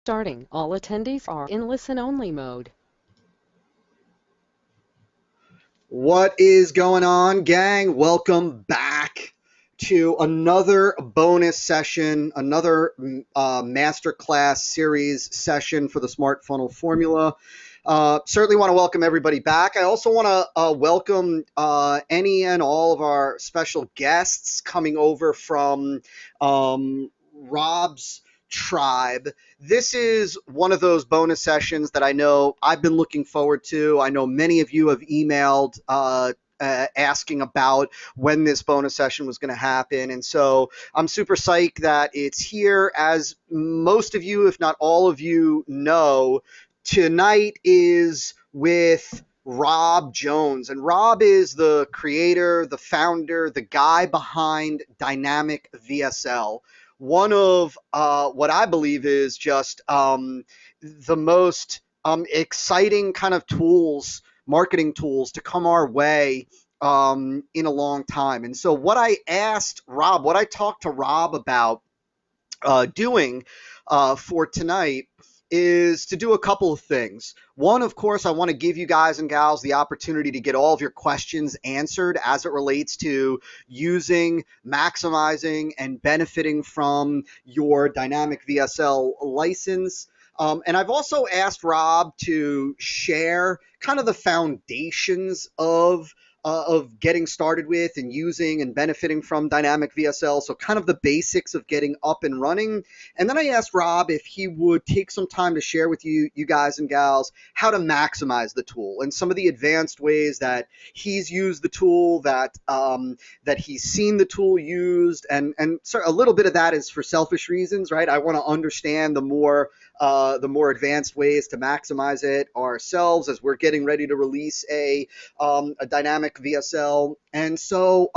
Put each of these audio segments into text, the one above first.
Starting, all attendees are in listen-only mode. What is going on, gang? Welcome back to another bonus session, another Masterclass series session for the Smart Funnel Formula. Certainly want to welcome everybody back. I also want to welcome any and all of our special guests coming over from Rob's tribe. This is one of those bonus sessions that I know I've been looking forward to. I know many of you have emailed asking about when this bonus session was going to happen. And so I'm super psyched that it's here. As most of you, if not all of you, know, tonight is with Rob Jones. And Rob is the creator, the founder, the guy behind Dynamic VSL, one of what I believe is just the most exciting kind of tools, marketing tools to come our way in a long time. And so what I talked to Rob about doing for tonight is to do a couple of things. One, of course, I want to give you guys and gals the opportunity to get all of your questions answered as it relates to using, maximizing, and benefiting from your Dynamic VSL license. And I've also asked Rob to share kind of the foundations of getting started with and using and benefiting from Dynamic VSL. So kind of the basics of getting up and running. And then I asked Rob if he would take some time to share with you guys and gals, how to maximize the tool and some of the advanced ways that he's used the tool, that he's seen the tool used, and so a little bit of that is for selfish reasons, right? I want to understand the more advanced ways to maximize it ourselves as we're getting ready to release a Dynamic VSL. And so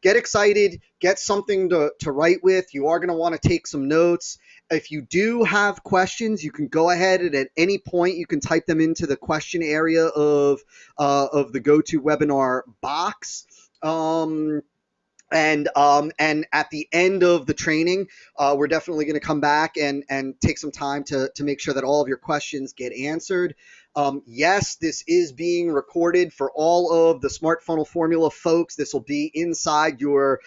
get excited, get something to write with. You are going to want to take some notes. If you do have questions, you can go ahead and at any point you can type them into the question area of the GoToWebinar box. And at the end of the training, we're definitely going to come back and take some time to make sure that all of your questions get answered. Yes, this is being recorded for all of the Smart Funnel Formula folks. This will be inside your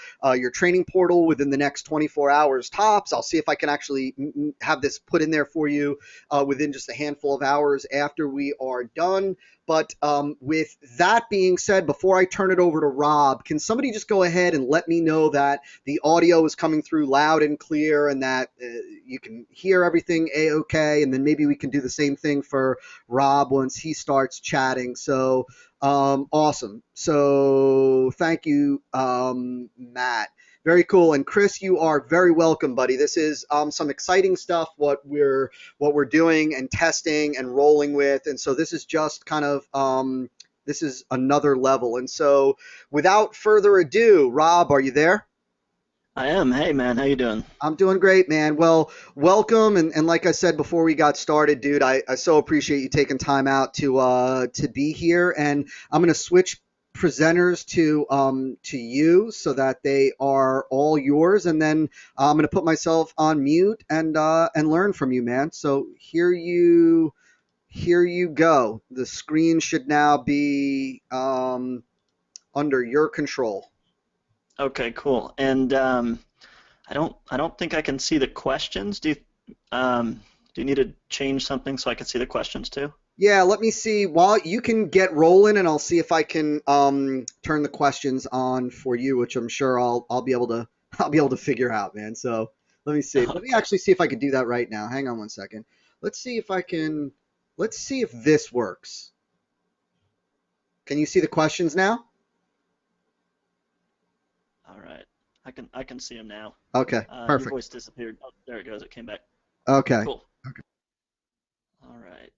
training portal within the next 24 hours tops. I'll see if I can actually have this put in there for you within just a handful of hours after we are done. But with that being said, before I turn it over to Rob, can somebody just go ahead and let me know that the audio is coming through loud and clear and that you can hear everything A-okay, and then maybe we can do the same thing for Rob once he starts chatting. So awesome. So thank you, Matt. Very cool. And Chris, you are very welcome, buddy. This is some exciting stuff, what we're doing and testing and rolling with. And so this is just kind of this is another level. And so without further ado, Rob, are you there? I am. Hey, man. How you doing? I'm doing great, man. Well, welcome. And like I said before we got started, dude, I so appreciate you taking time out to be here. And I'm going to switch presenters to you so that they are all yours, and then I'm going to put myself on mute and learn from you, man. So here you go. The screen should now be under your control. Okay, cool. And I don't think I can see the questions. Do you need to change something so I can see the questions too? Yeah, let me see. While you can get rolling, and I'll see if I can turn the questions on for you, which I'm sure I'll be able to figure out, man. So let me see. Let me actually see if I can do that right now. Hang on one second. Let's see if I can. Let's see if this works. Can you see the questions now? All right. I can see them now. Okay, perfect. Your voice disappeared. Oh, there it goes. It came back. Okay. Cool. Okay. All right.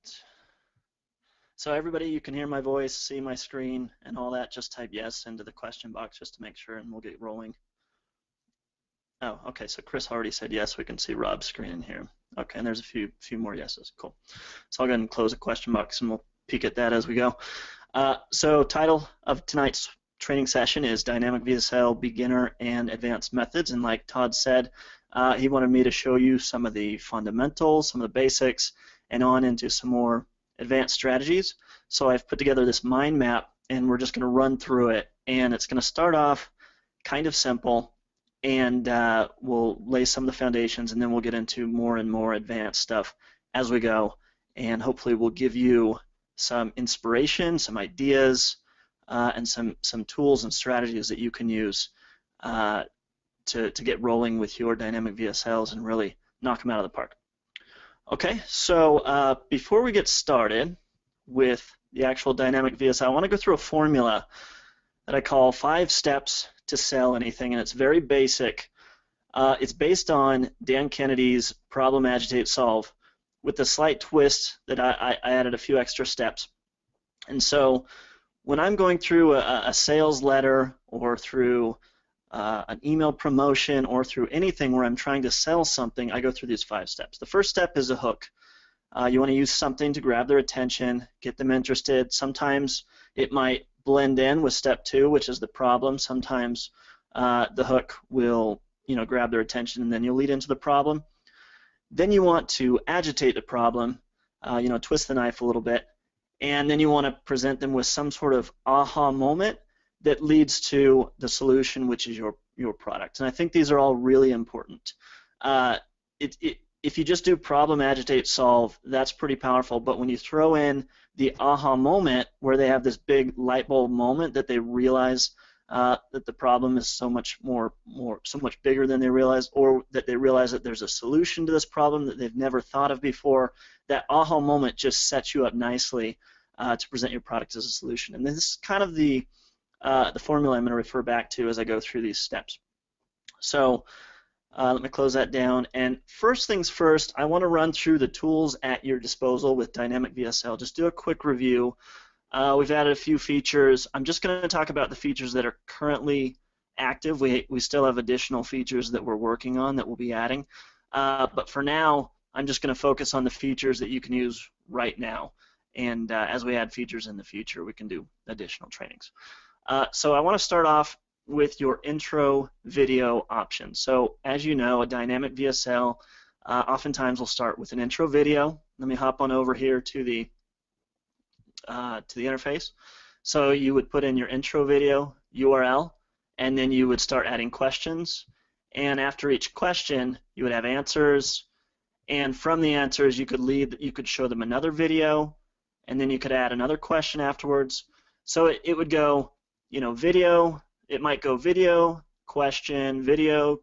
So everybody, you can hear my voice, see my screen, and all that. Just type yes into the question box just to make sure, and we'll get rolling. Oh, okay. So Chris already said yes. We can see Rob's screen in here. Okay, and there's a few more yeses. Cool. So I'll go ahead and close the question box, and we'll peek at that as we go. So title of tonight's training session is Dynamic VSL Beginner and Advanced Methods, and like Todd said, He wanted me to show you some of the fundamentals, some of the basics, and on into some more advanced strategies. So I've put together this mind map, and we're just going to run through it. And it's going to start off kind of simple, and we'll lay some of the foundations, and then we'll get into more and more advanced stuff as we go. And hopefully we'll give you some inspiration, some ideas, and some tools and strategies that you can use to get rolling with your dynamic VSLs and really knock them out of the park. Okay, so before we get started with the actual dynamic VSL, I want to go through a formula that I call 5 steps to sell anything, and it's very basic. It's based on Dan Kennedy's problem, agitate, solve, with the slight twist that I added a few extra steps. And so when I'm going through a sales letter or through an email promotion or through anything where I'm trying to sell something, I go through these 5 steps. The first step is a hook. You want to use something to grab their attention, get them interested. Sometimes it might blend in with step 2, which is the problem. Sometimes the hook will, grab their attention, and then you'll lead into the problem. Then you want to agitate the problem, twist the knife a little bit, and then you want to present them with some sort of aha moment that leads to the solution, which is your product. And I think these are all really important. If you just do problem, agitate, solve, that's pretty powerful. But when you throw in the aha moment, where they have this big light bulb moment that they realize that the problem is so much bigger than they realize, or that they realize that there's a solution to this problem that they've never thought of before, that aha moment just sets you up nicely to present your product as a solution. And this is kind of the formula I'm going to refer back to as I go through these steps. So let me close that down. And first things first, I want to run through the tools at your disposal with Dynamic VSL. Just do a quick review. We've added a few features. I'm just going to talk about the features that are currently active. We still have additional features that we're working on that we'll be adding. But for now, I'm just going to focus on the features that you can use right now. And as we add features in the future, we can do additional trainings. So I want to start off with your intro video option. So as you know, a dynamic VSL oftentimes will start with an intro video. Let me hop on over here to the interface. So you would put in your intro video URL, and then you would start adding questions. And after each question, you would have answers. And from the answers, you could show them another video, and then you could add another question afterwards. So it would go, video. It might go video, question, video,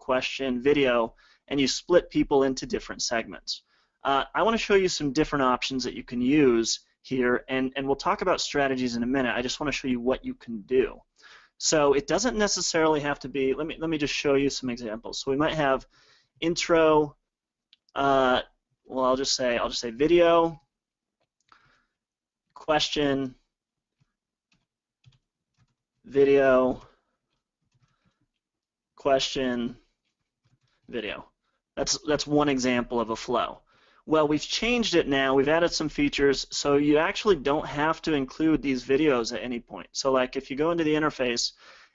and you split people into different segments. I want to show you some different options that you can use here, and we'll talk about strategies in a minute. I just want to show you what you can do. So it doesn't necessarily have to be, let me just show you some examples. So we might have intro, well, I'll just say video, question, video, question, video. That's one example of a flow. Well, we've changed it now. We've added some features, so you actually don't have to include these videos at any point. So like if you go into the interface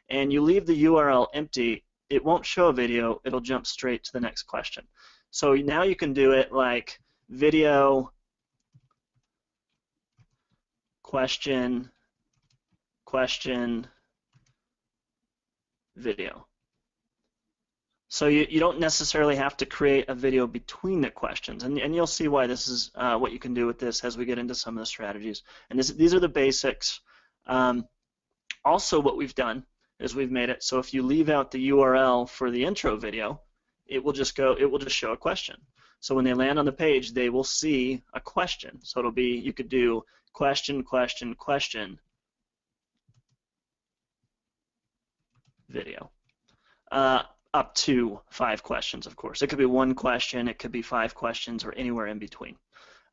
and you leave the URL empty, it won't show a video. It'll jump straight to the next question. So now you can do it like video, question, video. So you don't necessarily have to create a video between the questions, and you'll see why this is what you can do with this as we get into some of the strategies. And these are the basics. Also, what we've done is we've made it so if you leave out the URL for the intro video, it will just show a question. So when they land on the page, they will see a question. So it'll be, you could do question, video. Up to 5 questions, of course. It could be 1 question, it could be 5 questions, or anywhere in between.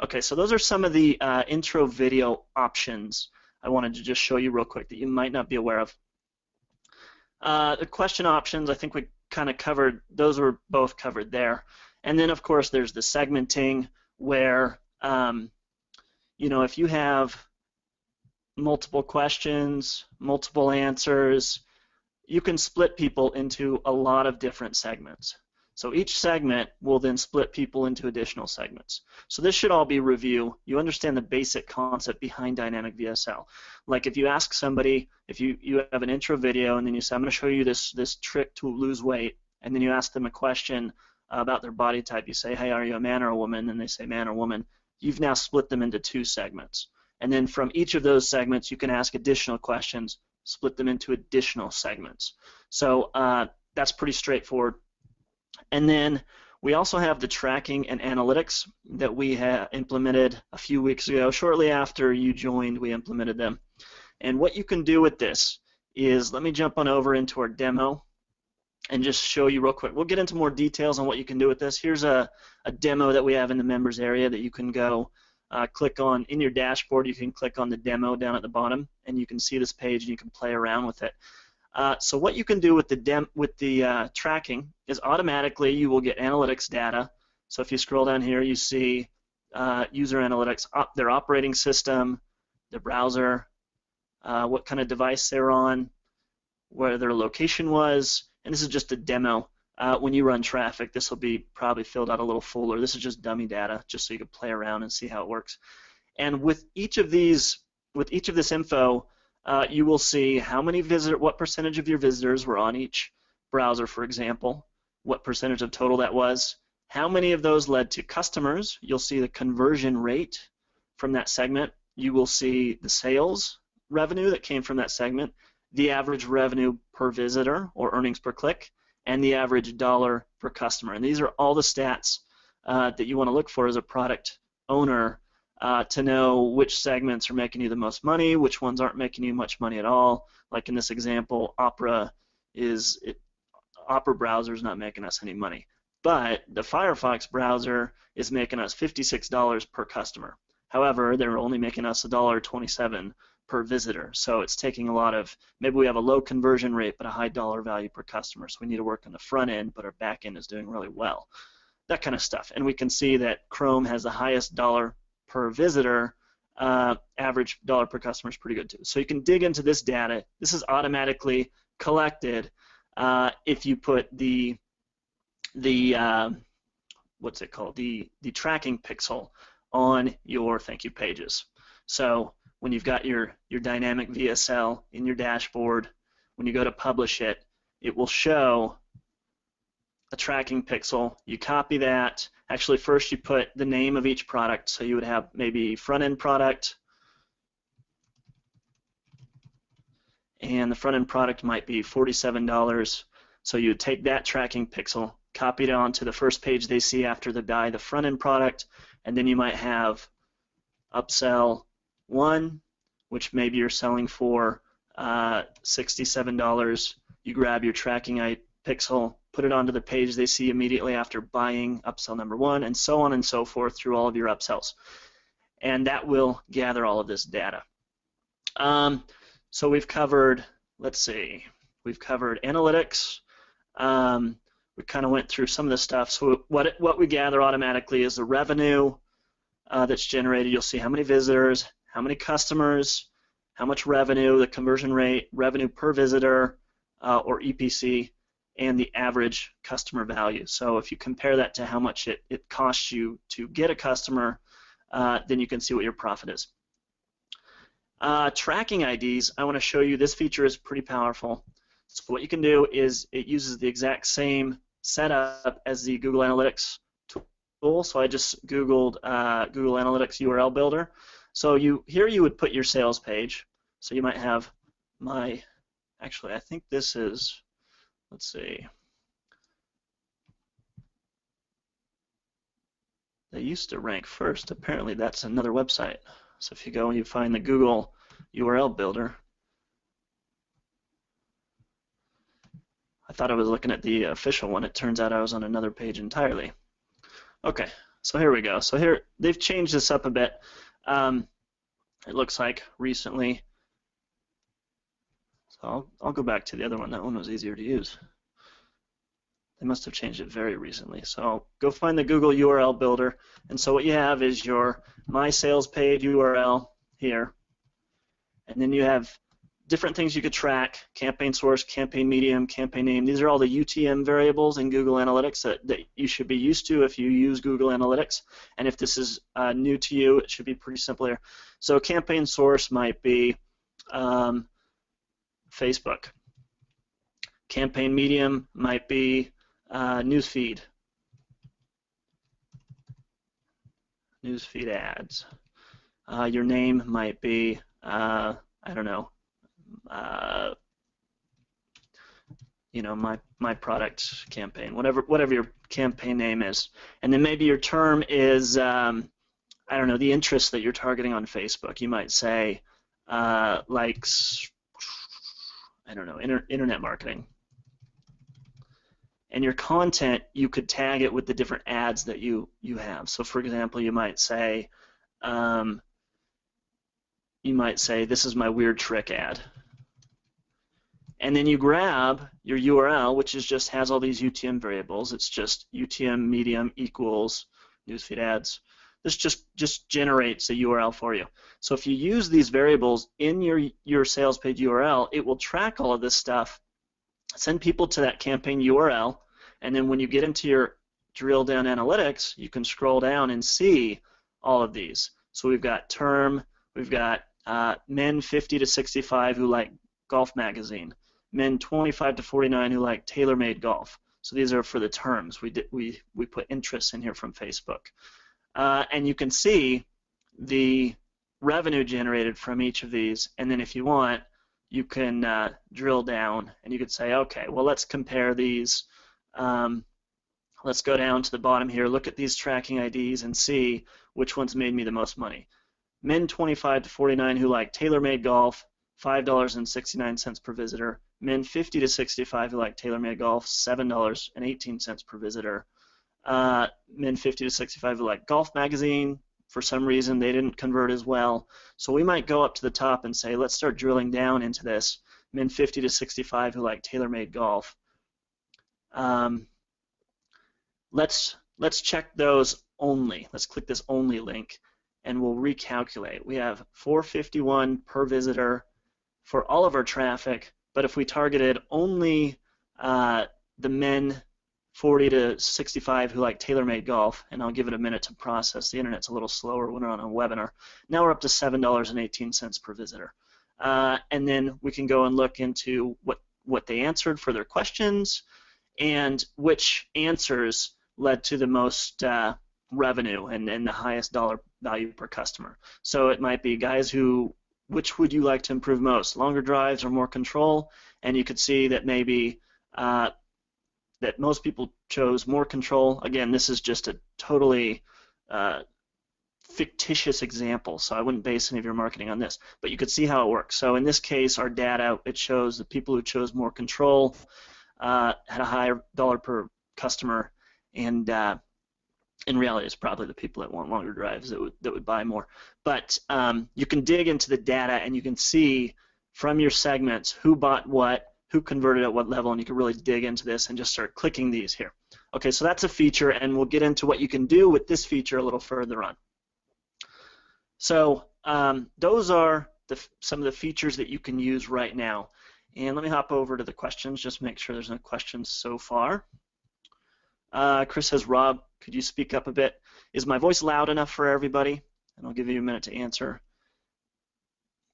Okay, so those are some of the intro video options I wanted to just show you real quick that you might not be aware of. The question options, I think we kind of covered, those were both covered there. And then, of course, there's the segmenting where, if you have multiple questions, multiple answers, you can split people into a lot of different segments. So each segment will then split people into additional segments. So this should all be review. You understand the basic concept behind dynamic VSL. Like if you ask somebody, if you have an intro video and then you say, I'm going to show you this trick to lose weight, and then you ask them a question about their body type. You say, hey, are you a man or a woman? And they say man or woman. You've now split them into 2 segments. And then from each of those segments, you can ask additional questions, split them into additional segments. So that's pretty straightforward. And then we also have the tracking and analytics that we have implemented a few weeks ago. Shortly after you joined, we implemented them. And what you can do with this is, let me jump on over into our demo and just show you real quick. We'll get into more details on what you can do with this. Here's a demo that we have in the members area that you can go click on. In your dashboard, you can click on the demo down at the bottom, and you can see this page and you can play around with it. So what you can do with the tracking is automatically you will get analytics data. So if you scroll down here, you see user analytics, their operating system, their browser, what kind of device they're on, where their location was, and this is just a demo. When you run traffic, this will be probably filled out a little fuller. This is just dummy data, just so you can play around and see how it works. And with each of this info, you will see how many what percentage of your visitors were on each browser, for example, what percentage of total that was, how many of those led to customers. You'll see the conversion rate from that segment. You will see the sales revenue that came from that segment, the average revenue per visitor or earnings per click, and the average dollar per customer. And these are all the stats that you want to look for as a product owner to know which segments are making you the most money, which ones aren't making you much money at all. Like in this example, Opera browser is not making us any money, but the Firefox browser is making us $56 per customer. However, they're only making us $1.27 per visitor, so it's taking a lot of, maybe we have a low conversion rate but a high dollar value per customer, so we need to work on the front end, but our back end is doing really well. That kind of stuff. And we can see that Chrome has the highest dollar per visitor, average dollar per customer is pretty good too. So you can dig into this data. This is automatically collected if you put the what's it called, the tracking pixel on your thank you pages. So when you've got your dynamic VSL in your dashboard, when you go to publish it, it will show a tracking pixel. You copy that. Actually, first you put the name of each product. So you would have maybe front-end product, and the front-end product might be $47. So you would take that tracking pixel, copy it onto the first page they see after they buy the front-end product, and then you might have upsell 1, which maybe you're selling for $67. You grab your tracking pixel, put it onto the page they see immediately after buying upsell number 1, and so on and so forth through all of your upsells. And that will gather all of this data. So we've covered, let's see, we've covered analytics. We kind of went through some of the stuff. So what we gather automatically is the revenue that's generated. You'll see how many visitors, how many customers, how much revenue, the conversion rate, revenue per visitor, or EPC, and the average customer value. So if you compare that to how much it costs you to get a customer, then you can see what your profit is. Tracking IDs, I want to show you, this feature is pretty powerful. So what you can do is it uses the exact same setup as the Google Analytics tool. So I just Googled Google Analytics URL Builder. So here you would put your sales page. So you might have actually I think this is, let's see, they used to rank first. Apparently that's another website. So if you go and you find the Google URL Builder, I thought I was looking at the official one. It turns out I was on another page entirely. Okay, so here we go. So here they've changed this up a bit. It looks like recently. So I'll go back to the other one. That one was easier to use. They must have changed it very recently. So go find the Google URL Builder. And so what you have is your My Sales Page URL here. And then you have different things you could track: campaign source, campaign medium, campaign name. These are all the UTM variables in Google Analytics that you should be used to if you use Google Analytics. And if this is new to you, it should be pretty simple here. So campaign source might be Facebook. Campaign medium might be newsfeed ads. Your name might be, I don't know, you know, my product campaign, whatever your campaign name is. And then maybe your term is, I don't know, the interest that you're targeting on Facebook. You might say, likes, I don't know, internet marketing. And your content, you could tag it with the different ads that you have. So for example, you might say, this is my weird trick ad. And then you grab your URL, which has all these UTM variables. It's just UTM medium equals newsfeed ads. This just generates a URL for you. So if you use these variables in your sales page URL, it will track all of this stuff, send people to that campaign URL, and then when you get into your drill down analytics, you can scroll down and see all of these. So we've got term, we've got men 50 to 65 who like golf magazine, men 25 to 49 who like TaylorMade golf. So these are for the terms. We put interests in here from Facebook. And you can see the revenue generated from each of these, and then if you want, you can drill down and you could say, okay, well, let's compare these. Let's go down to the bottom here, look at these tracking IDs and see which ones made me the most money. Men 25 to 49 who like TaylorMade golf, $5.69 per visitor. Men 50 to 65 who like TaylorMade golf, $7.18 per visitor. Men 50 to 65 who like golf magazine, for some reason they didn't convert as well. So we might go up to the top and say, let's start drilling down into this. Men 50 to 65 who like TaylorMade golf. Let's check those only. Let's click this only link and we'll recalculate. We have 451 per visitor for all of our traffic, but if we targeted only the men 40 to 65 who like TaylorMade golf, and I'll give it a minute to process. The internet's a little slower when we're on a webinar. Now we're up to $7.18 per visitor. And then we can go and look into what they answered for their questions and which answers led to the most revenue and the highest dollar value per customer. So it might be guys which would you like to improve most, longer drives or more control? And you could see that maybe that most people chose more control. Again, this is just a totally fictitious example, so I wouldn't base any of your marketing on this, but you could see how it works. So in this case, our data, it shows the people who chose more control had a higher dollar per customer, and in reality, it's probably the people that want longer drives that would buy more. But you can dig into the data, and you can see from your segments who bought what, who converted at what level, and you can really dig into this and just start clicking these here. Okay, so that's a feature, and we'll get into what you can do with this feature a little further on. So those are some of the features that you can use right now. And let me hop over to the questions, just make sure there's no questions so far. Chris says, Rob, could you speak up a bit? Is my voice loud enough for everybody? And I'll give you a minute to answer.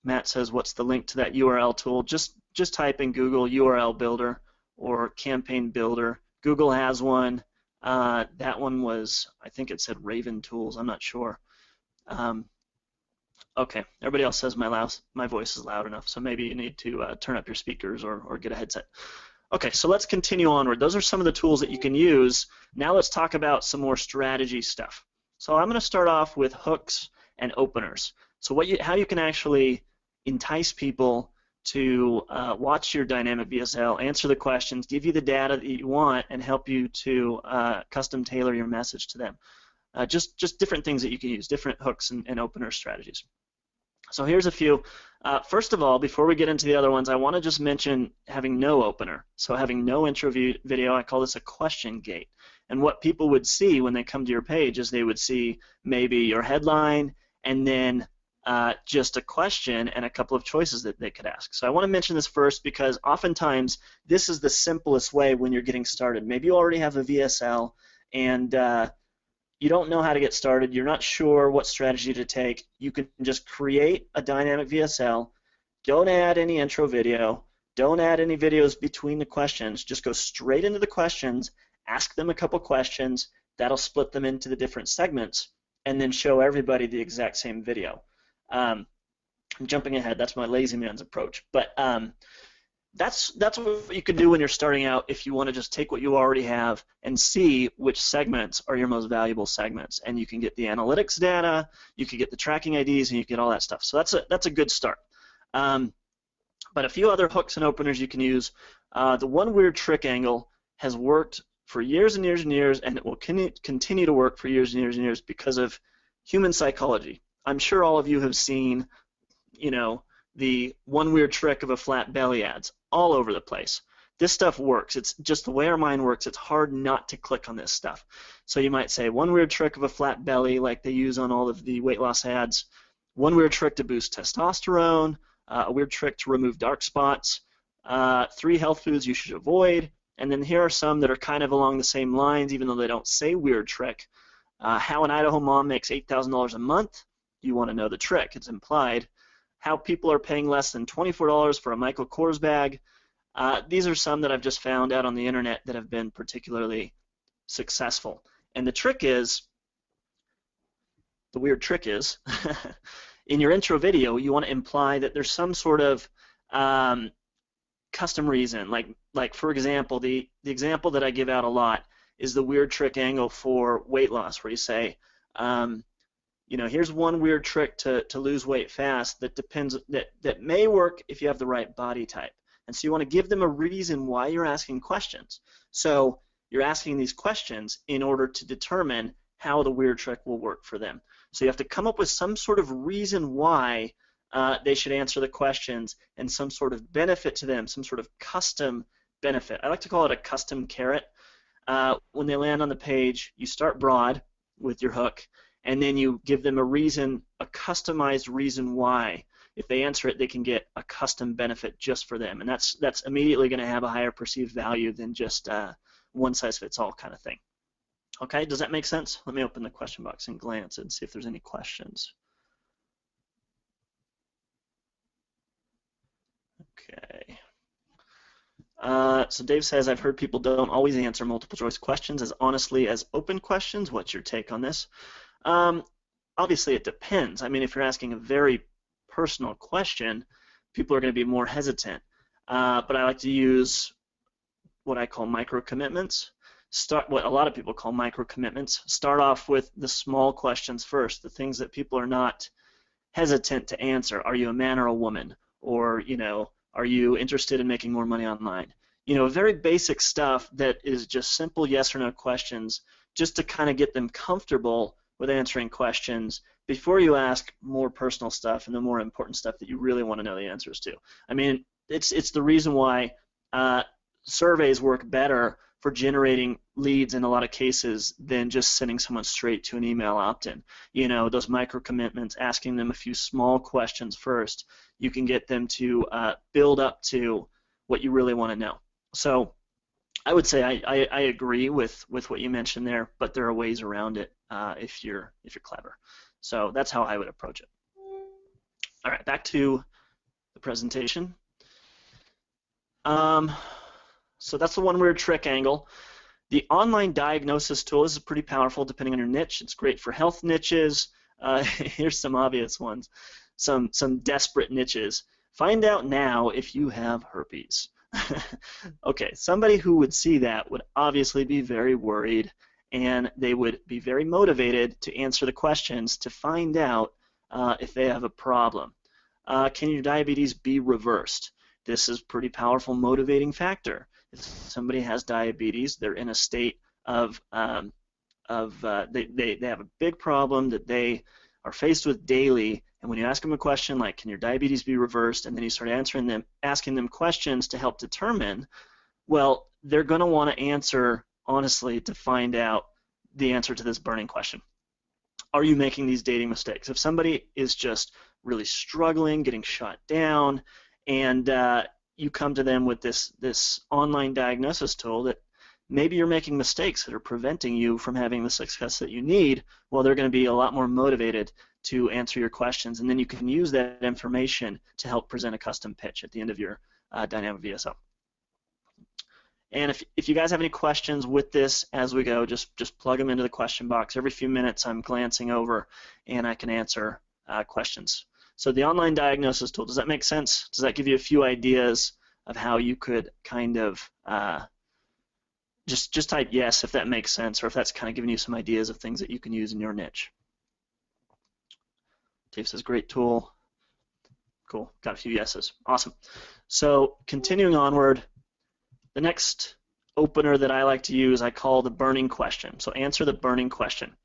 Matt says, what's the link to that URL tool? Just type in Google URL Builder or Campaign Builder. Google has one. That one was, I think it said Raven Tools. I'm not sure. Okay, everybody else says my voice is loud enough, so maybe you need to turn up your speakers or get a headset. Okay, so let's continue onward. Those are some of the tools that you can use. Now let's talk about some more strategy stuff. So I'm going to start off with hooks and openers. So how you can actually entice people to watch your dynamic VSL, answer the questions, give you the data that you want, and help you to custom tailor your message to them. Just different things that you can use, different hooks and opener strategies. So here's a few. First of all, before we get into the other ones, I want to just mention having no opener. So having no intro video, I call this a question gate. And what people would see when they come to your page is they would see maybe your headline and then just a question and a couple of choices that they could ask. So I want to mention this first because oftentimes this is the simplest way when you're getting started. Maybe you already have a VSL and you don't know how to get started, you're not sure what strategy to take. You can just create a dynamic VSL, don't add any intro video, don't add any videos between the questions, just go straight into the questions, ask them a couple questions, that'll split them into the different segments, and then show everybody the exact same video. I'm jumping ahead, that's my lazy man's approach, but that's what you can do when you're starting out if you want to just take what you already have and see which segments are your most valuable segments, and you can get the analytics data, you can get the tracking IDs, and you get all that stuff. So that's a good start. But a few other hooks and openers you can use. The one weird trick angle has worked for years and years and years, and it will continue to work for years and years and years because of human psychology. I'm sure all of you have seen, you know, the one weird trick of a flat belly ads all over the place. This stuff works. It's just the way our mind works. It's hard not to click on this stuff. So you might say one weird trick of a flat belly, like they use on all of the weight loss ads, one weird trick to boost testosterone, a weird trick to remove dark spots, 3 health foods you should avoid, and then here are some that are kind of along the same lines, even though they don't say weird trick. How an Idaho mom makes $8,000 a month. You want to know the trick. It's implied. How people are paying less than $24 for a Michael Kors bag. These are some that I've just found out on the internet that have been particularly successful. And the weird trick is, in your intro video, you want to imply that there's some sort of custom reason. Like for example, the example that I give out a lot is the weird trick angle for weight loss, where you say, you know, here's one weird trick to lose weight fast that may work if you have the right body type. And so you want to give them a reason why you're asking questions. So you're asking these questions in order to determine how the weird trick will work for them. So you have to come up with some sort of reason why they should answer the questions and some sort of benefit to them, some sort of custom benefit. I like to call it a custom carrot. When they land on the page, you start broad with your hook, and then you give them a reason, a customized reason why. If they answer it, they can get a custom benefit just for them, and that's immediately going to have a higher perceived value than just one-size-fits-all kind of thing. Okay, does that make sense? Let me open the question box and glance and see if there's any questions. Okay. So Dave says, I've heard people don't always answer multiple choice questions as honestly as open questions. What's your take on this? Obviously, it depends. I mean, if you're asking a very personal question, people are going to be more hesitant. But I like to use what I call micro commitments. What a lot of people call micro commitments. Start off with the small questions first, the things that people are not hesitant to answer. Are you a man or a woman? Or, you know, are you interested in making more money online? You know, very basic stuff that is just simple yes or no questions, just to kind of get them comfortable with answering questions before you ask more personal stuff and the more important stuff that you really want to know the answers to. I mean, it's the reason why surveys work better for generating leads in a lot of cases than just sending someone straight to an email opt-in. You know, those micro commitments, asking them a few small questions first, you can get them to build up to what you really want to know. So I would say I agree with what you mentioned there, but there are ways around it if you're clever. So that's how I would approach it. All right, back to the presentation. So that's the one weird trick angle. The online diagnosis tool is pretty powerful depending on your niche. It's great for health niches. Here's some obvious ones, some desperate niches. Find out now if you have herpes. Okay, somebody who would see that would obviously be very worried, and they would be very motivated to answer the questions to find out if they have a problem. Can your diabetes be reversed? This is a pretty powerful motivating factor. If somebody has diabetes, they're in a state of they have a big problem that they are faced with daily, and when you ask them a question like, can your diabetes be reversed, and then you start asking them questions to help determine, well, they're going to want to answer honestly to find out the answer to this burning question. are you making these dating mistakes? If somebody is just really struggling, getting shot down, and you come to them with this online diagnosis tool that maybe you're making mistakes that are preventing you from having the success that you need, well, they're going to be a lot more motivated to answer your questions, and then you can use that information to help present a custom pitch at the end of your dynamic VSO. And if you guys have any questions with this as we go, just plug them into the question box. Every few minutes I'm glancing over and I can answer questions. So the online diagnosis tool, does that make sense? Does that give you a few ideas of how you could kind of just type yes if that makes sense, or if that's kind of giving you some ideas of things that you can use in your niche. Dave says great tool. Cool, got a few yeses. Awesome. So continuing onward, the next opener that I like to use I call the burning question. So answer the burning question.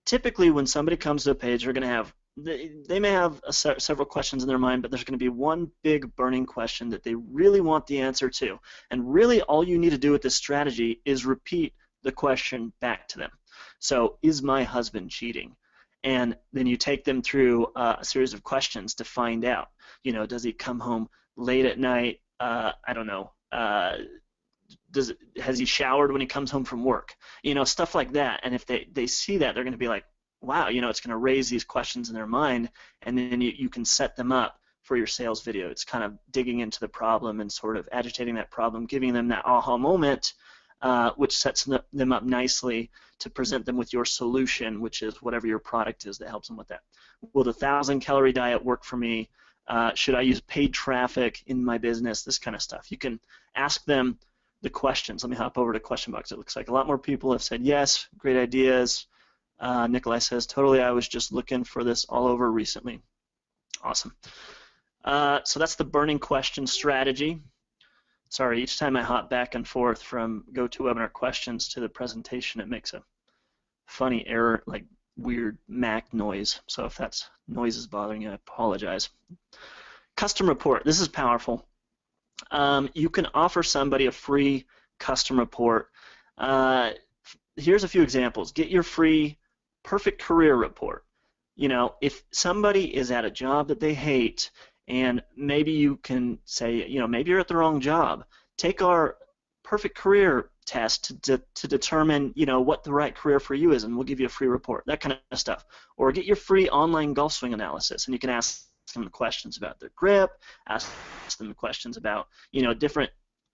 Typically when somebody comes to a page, they're going to have, they may have several questions in their mind, but there's going to be one big burning question that they really want the answer to. And really all you need to do with this strategy is repeat the question back to them. So, is my husband cheating? And then you take them through a series of questions to find out. You know, does he come home late at night? I don't know. Has he showered when he comes home from work? You know, stuff like that. And if they see that, they're going to be like, wow, you know, it's going to raise these questions in their mind, and then you can set them up for your sales video. It's kind of digging into the problem and sort of agitating that problem, giving them that aha moment, which sets them up nicely to present them with your solution, which is whatever your product is that helps them with that. Will the 1,000-calorie diet work for me? Should I use paid traffic in my business? This kind of stuff. You can ask them the questions. Let me hop over to question box. It looks like a lot more people have said yes, great ideas. Nikolai says, totally, I was just looking for this all over recently. Awesome. So that's the burning question strategy. Sorry, each time I hop back and forth from GoToWebinar questions to the presentation, it makes a funny error, like weird Mac noise. So if that noise is bothering you, I apologize. Custom report. This is powerful. You can offer somebody a free custom report. Here's a few examples. Get your free perfect career report. You know, if somebody is at a job that they hate, and maybe you can say, you know, maybe you're at the wrong job. Take our perfect career test to determine, you know, what the right career for you is, and we'll give you a free report, that kind of stuff. Or get your free online golf swing analysis, and you can ask them questions about their grip, ask them questions about, you know, different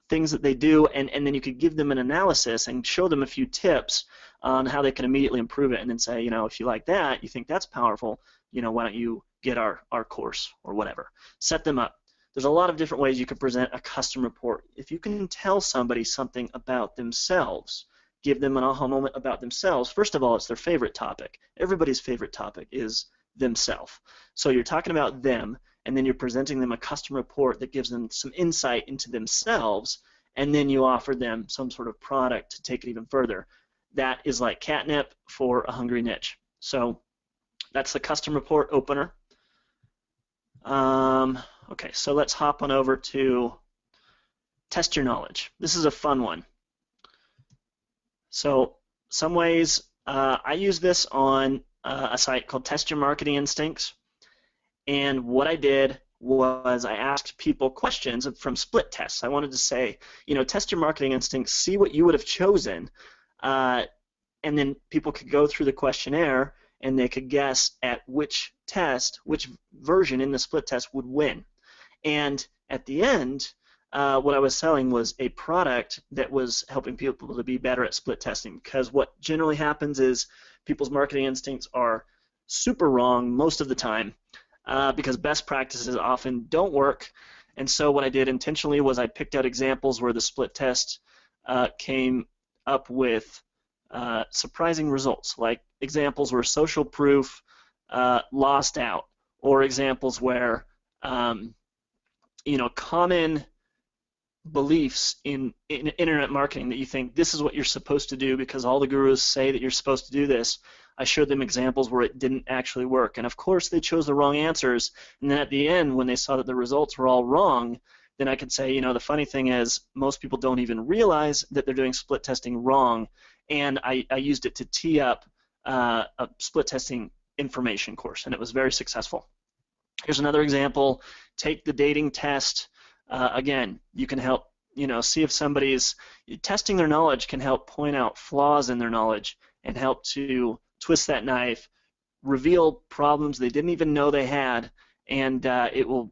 things that they do, and then you could give them an analysis and show them a few tips on how they can immediately improve it, and then say, you know, if you like that, you think that's powerful, you know, why don't you get our course or whatever. Set them up. There's a lot of different ways you could present a custom report. If you can tell somebody something about themselves, give them an aha moment about themselves, first of all, it's their favorite topic. Everybody's favorite topic is themselves. So you're talking about them, and then you're presenting them a custom report that gives them some insight into themselves, and then you offer them some sort of product to take it even further. That is like catnip for a hungry niche. So that's the custom report opener. Okay, so let's hop on over to test your knowledge. This is a fun one. So some ways I use this on a site called Test Your Marketing Instincts, and what I did was I asked people questions from split tests. I wanted to say, you know, test your marketing instincts, see what you would have chosen, and then people could go through the questionnaire and they could guess at which test, which version in the split test would win. And at the end, what I was selling was a product that was helping people to be better at split testing, because what generally happens is people's marketing instincts are super wrong most of the time, because best practices often don't work. And so what I did intentionally was I picked out examples where the split test came up with surprising results, like examples where social proof lost out, or examples where you know, common beliefs in internet marketing that you think this is what you're supposed to do because all the gurus say that you're supposed to do this. I showed them examples where it didn't actually work, and of course they chose the wrong answers, and then at the end when they saw that the results were all wrong, then I could say, you know, the funny thing is most people don't even realize that they're doing split testing wrong, and I used it to tee up a split testing information course, and it was very successful. Here's another example. Take the dating test. Again, you can help, see if somebody's testing their knowledge can help point out flaws in their knowledge and help to twist that knife, reveal problems they didn't even know they had, and it will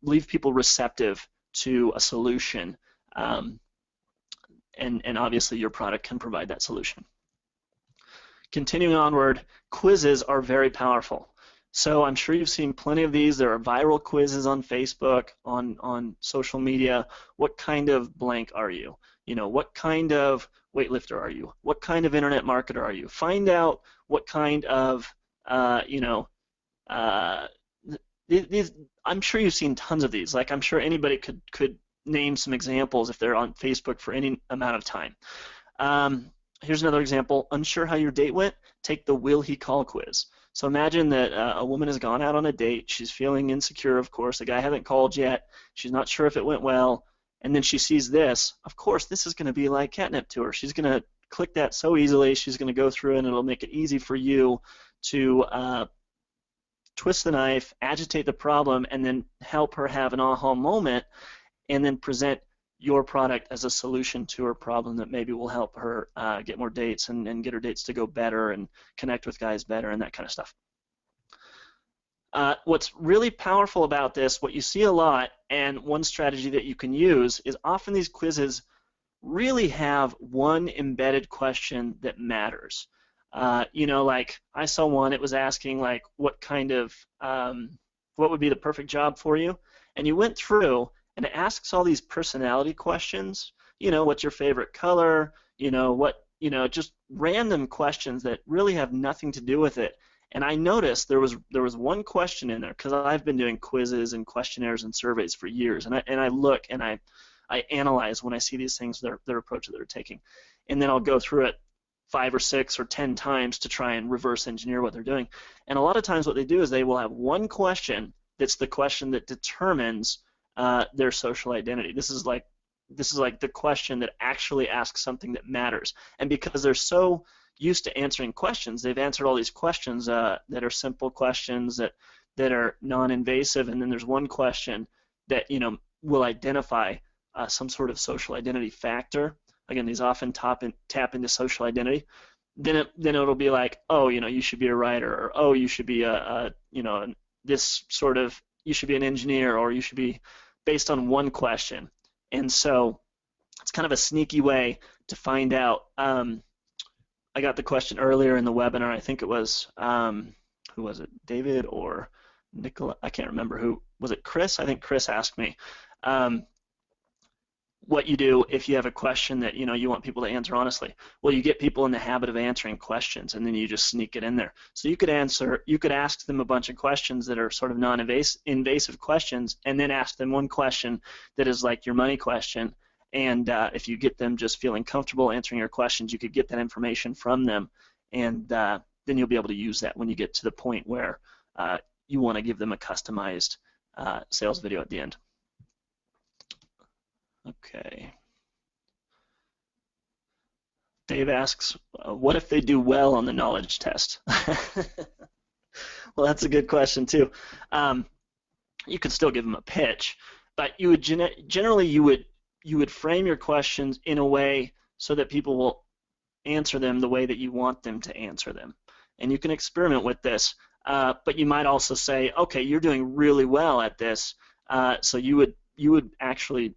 leave people receptive to a solution. And obviously your product can provide that solution. Continuing onward, quizzes are very powerful. So I'm sure you've seen plenty of these. There are viral quizzes on Facebook, on social media. What kind of blank are you? What kind of weightlifter are you? What kind of internet marketer are you? Find out what kind of, these, I'm sure you've seen tons of these. Like, I'm sure anybody could name some examples if they're on Facebook for any amount of time. Here's another example. Unsure how your date went? Take the will he call quiz. So imagine that a woman has gone out on a date. She's feeling insecure, of course. The guy hasn't called yet. She's not sure if it went well. And then she sees this. Of course, this is going to be like catnip to her. She's going to click that so easily. She's going to go through and it'll make it easy for you to twist the knife, agitate the problem, and then help her have an aha moment, and then present your product as a solution to her problem that maybe will help her get more dates and get her dates to go better and connect with guys better and that kind of stuff. What's really powerful about this, what you see a lot, and one strategy that you can use, is often these quizzes really have one embedded question that matters. Like I saw one, it was asking like what kind of, what would be the perfect job for you? And you went through and it asks all these personality questions. What's your favorite color? Just random questions that really have nothing to do with it. And I noticed there was one question in there, because I've been doing quizzes and questionnaires and surveys for years, and I look and I analyze when I see these things, their approach that they're taking, and then I'll go through it 5 or 6 or 10 times to try and reverse engineer what they're doing. And a lot of times what they do is they will have one question that's the question that determines their social identity. This is like the question that actually asks something that matters. And because they're so used to answering questions, they've answered all these questions that are simple questions that are non-invasive, and then there's one question that will identify some sort of social identity factor. Again, these often tap into social identity. Then it'll be like, oh, you should be a writer, or oh, you should be you should be an engineer, or you should be, based on one question. And so it's kind of a sneaky way to find out. I got the question earlier in the webinar. I think it was, who was it, David or Nicola? I can't remember who. Was it Chris? I think Chris asked me what you do if you have a question that you want people to answer honestly. Well, you get people in the habit of answering questions, and then you just sneak it in there. So you could ask them a bunch of questions that are sort of non-invasive questions, and then ask them one question that is like your money question. And if you get them just feeling comfortable answering your questions, you could get that information from them, and then you'll be able to use that when you get to the point where you want to give them a customized sales video at the end. Okay. Dave asks, what if they do well on the knowledge test? Well, that's a good question too. You could still give them a pitch, but you would generally you would frame your questions in a way so that people will answer them the way that you want them to answer them. And you can experiment with this, but you might also say, okay, you're doing really well at this, so you would actually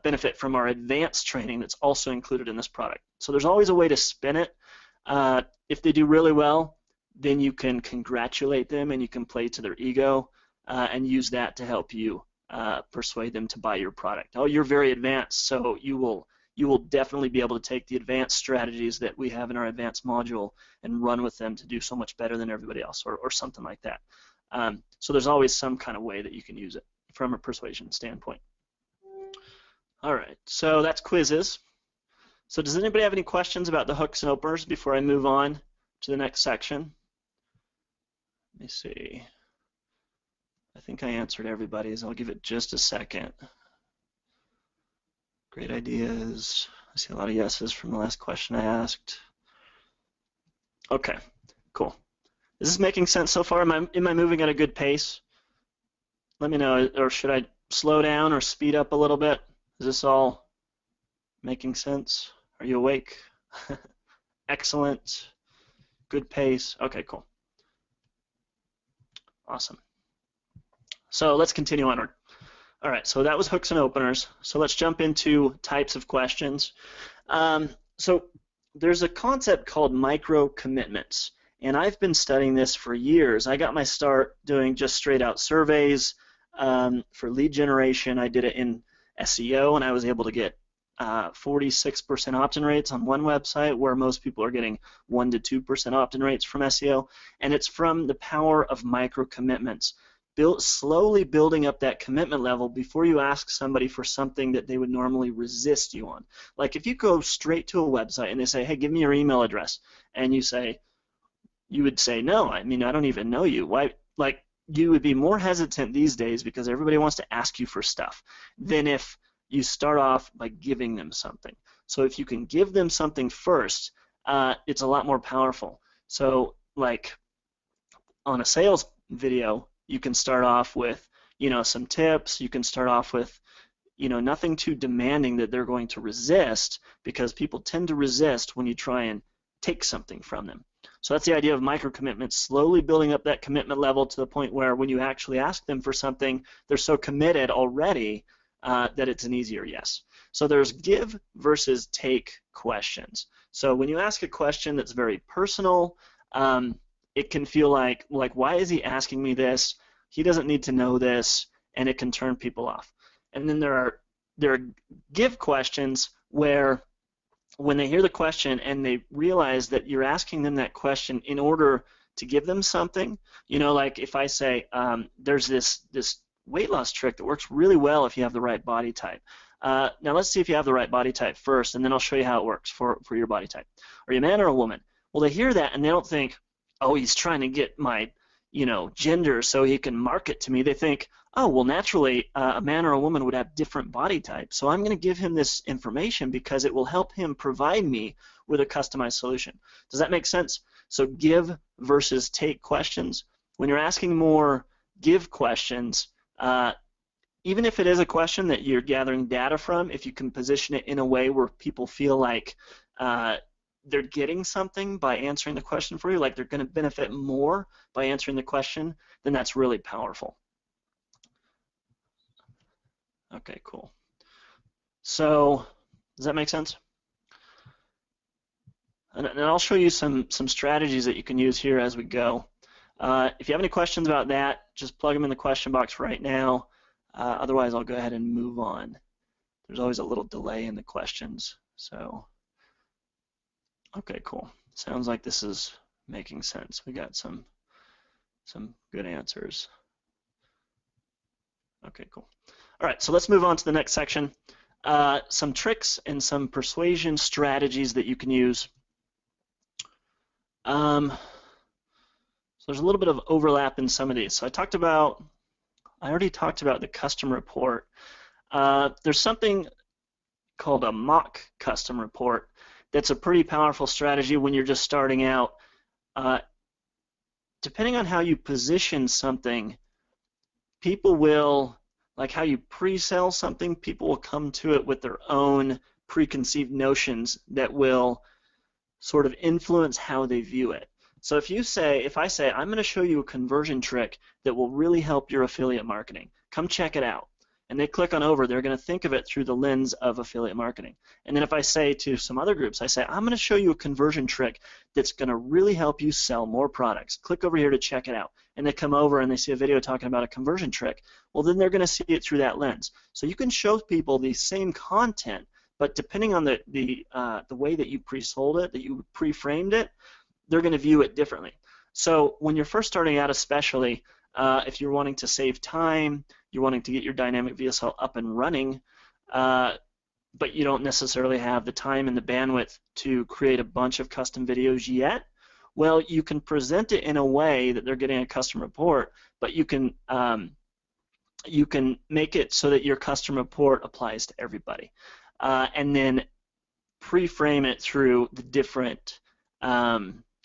benefit from our advanced training that's also included in this product. So there's always a way to spin it. If they do really well, then you can congratulate them and you can play to their ego and use that to help you persuade them to buy your product. Oh, you're very advanced, so you will definitely be able to take the advanced strategies that we have in our advanced module and run with them to do so much better than everybody else, or something like that. So there's always some kind of way that you can use it from a persuasion standpoint. All right, so that's quizzes. So does anybody have any questions about the hooks and openers before I move on to the next section? Let me see. I think I answered everybody's. I'll give it just a second. Great ideas. I see a lot of yeses from the last question I asked. Okay, cool. Is this making sense so far? Am I moving at a good pace? Let me know, or should I slow down or speed up a little bit? Is this all making sense? Are you awake? Excellent. Good pace. Okay, cool. Awesome. So let's continue onward. All right, so that was hooks and openers. So let's jump into types of questions. So there's a concept called micro commitments, and I've been studying this for years. I got my start doing just straight out surveys for lead generation. I did it in SEO, and I was able to get 46% opt-in rates on one website, where most people are getting 1 to 2% opt-in rates from SEO, and it's from the power of micro commitments. Slowly building up that commitment level before you ask somebody for something that they would normally resist you on. Like if you go straight to a website and they say, hey, give me your email address, and you would say, no, I mean, I don't even know you. Why? Like, you would be more hesitant these days because everybody wants to ask you for stuff than if you start off by giving them something. So if you can give them something first, it's a lot more powerful. So like on a sales video, you can start off with, some tips. You can start off with, nothing too demanding that they're going to resist, because people tend to resist when you try and take something from them. So that's the idea of micro commitments, slowly building up that commitment level to the point where when you actually ask them for something, they're so committed already that it's an easier yes. So there's give versus take questions. So when you ask a question that's very personal, it can feel like why is he asking me this? He doesn't need to know this, and it can turn people off. And then there are give questions where when they hear the question and they realize that you're asking them that question in order to give them something, like if I say there's this weight loss trick that works really well if you have the right body type. Now let's see if you have the right body type first, and then I'll show you how it works for your body type. Are you a man or a woman? Well, they hear that and they don't think, oh, he's trying to get my gender so he can market to me. They think, oh, well, naturally a man or a woman would have different body types, so I'm going to give him this information because it will help him provide me with a customized solution. Does that make sense? So give versus take questions. When you're asking more give questions, even if it is a question that you're gathering data from, if you can position it in a way where people feel like they're getting something by answering the question for you, like they're going to benefit more by answering the question, then that's really powerful. Okay, cool. So does that make sense? And I'll show you some strategies that you can use here as we go. If you have any questions about that, just plug them in the question box right now. Otherwise, I'll go ahead and move on. There's always a little delay in the questions. So, okay, cool. Sounds like this is making sense. We got some good answers. Okay, cool. All right, so let's move on to the next section. Some tricks and some persuasion strategies that you can use. So there's a little bit of overlap in some of these. So I already talked about the custom report. There's something called a mock custom report that's a pretty powerful strategy when you're just starting out. Depending on how you position something, people will, like how you pre-sell something, people will come to it with their own preconceived notions that will sort of influence how they view it. So if I say, I'm going to show you a conversion trick that will really help your affiliate marketing, come check it out, and they click on over, they're going to think of it through the lens of affiliate marketing. And then if I say to some other groups, I say, I'm going to show you a conversion trick that's going to really help you sell more products. Click over here to check it out. And they come over and they see a video talking about a conversion trick. Well, then they're going to see it through that lens. So you can show people the same content, but depending on the way that you pre-sold it, that you pre-framed it, they're going to view it differently. So when you're first starting out, especially if you're wanting to save time, you're wanting to get your dynamic VSL up and running, but you don't necessarily have the time and the bandwidth to create a bunch of custom videos yet, well, you can present it in a way that they're getting a custom report, but you can make it so that your custom report applies to everybody, and then pre-frame it through the different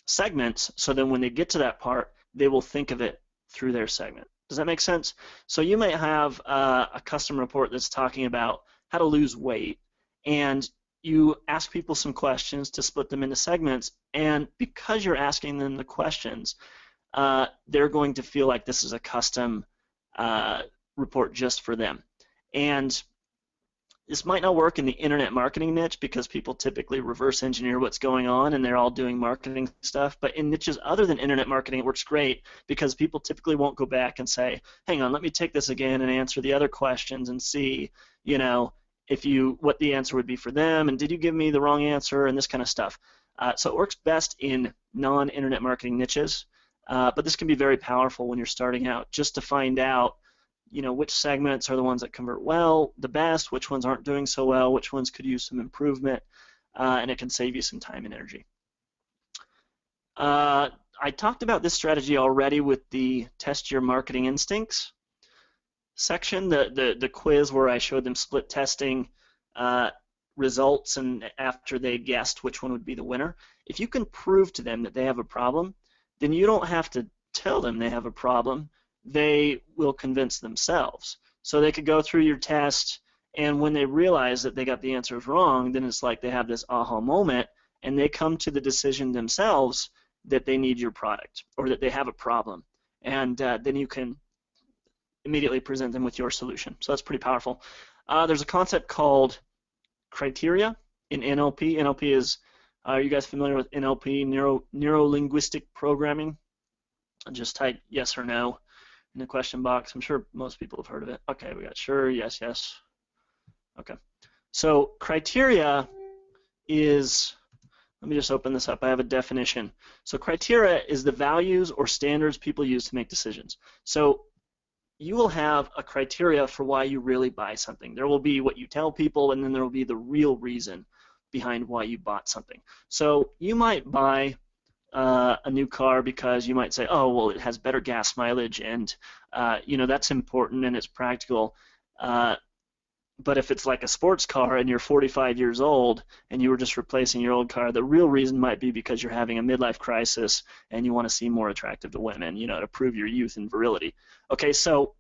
segments, so then when they get to that part, they will think of it through their segment. Does that make sense? So you might have a custom report that's talking about how to lose weight, and you ask people some questions to split them into segments, and because you're asking them the questions, they're going to feel like this is a custom report just for them. And this might not work in the internet marketing niche because people typically reverse engineer what's going on and they're all doing marketing stuff. But in niches other than internet marketing, it works great because people typically won't go back and say, hang on, let me take this again and answer the other questions and see, what the answer would be for them, and did you give me the wrong answer, and this kind of stuff. So it works best in non-internet marketing niches, but this can be very powerful when you're starting out, just to find out which segments are the ones that convert well, the best, which ones aren't doing so well, which ones could use some improvement, and it can save you some time and energy. I talked about this strategy already with the test your marketing instincts section, the quiz where I showed them split testing results and after they guessed which one would be the winner. If you can prove to them that they have a problem, then you don't have to tell them they have a problem. They will convince themselves. So they could go through your test, and when they realize that they got the answers wrong, then it's like they have this aha moment, and they come to the decision themselves that they need your product or that they have a problem. And then you can immediately present them with your solution. So that's pretty powerful. There's a concept called criteria in NLP. NLP is, are you guys familiar with NLP, neuro-linguistic programming? Just type yes or no in the question box. I'm sure most people have heard of it. Okay, we got sure, yes, yes. Okay. So criteria is, let me just open this up. I have a definition. So criteria is the values or standards people use to make decisions. So you will have a criteria for why you really buy something. There will be what you tell people, and then there will be the real reason behind why you bought something. So you might buy a new car because you might say, oh, well, it has better gas mileage, and that's important and it's practical. But if it's like a sports car and you're 45 years old and you were just replacing your old car, the real reason might be because you're having a midlife crisis and you want to seem more attractive to women, to prove your youth and virility. Okay, so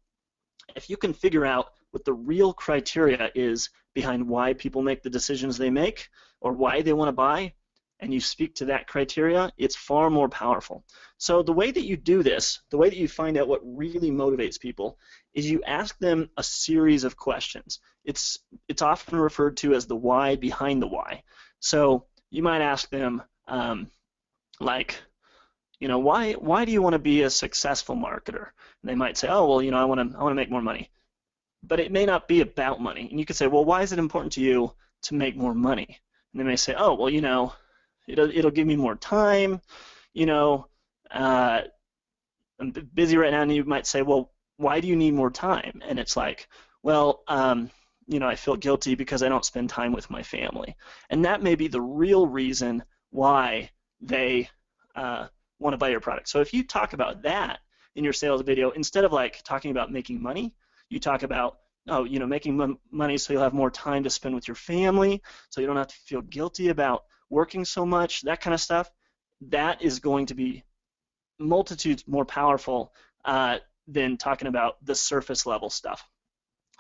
if you can figure out what the real criteria is behind why people make the decisions they make or why they want to buy, and you speak to that criteria, it's far more powerful. So the way that you do this, the way that you find out what really motivates people, is you ask them a series of questions. It's often referred to as the why behind the why. So you might ask them, why do you want to be a successful marketer? And they might say, oh, well, I want to make more money. But it may not be about money. And you could say, well, why is it important to you to make more money? And they may say, oh, well, it'll give me more time, I'm busy right now, and you might say, well, why do you need more time? And it's like, well, I feel guilty because I don't spend time with my family. And that may be the real reason why they want to buy your product. So if you talk about that in your sales video, instead of like talking about making money, you talk about, making money so you'll have more time to spend with your family, so you don't have to feel guilty about working so much, that kind of stuff. That is going to be multitudes more powerful than talking about the surface level stuff.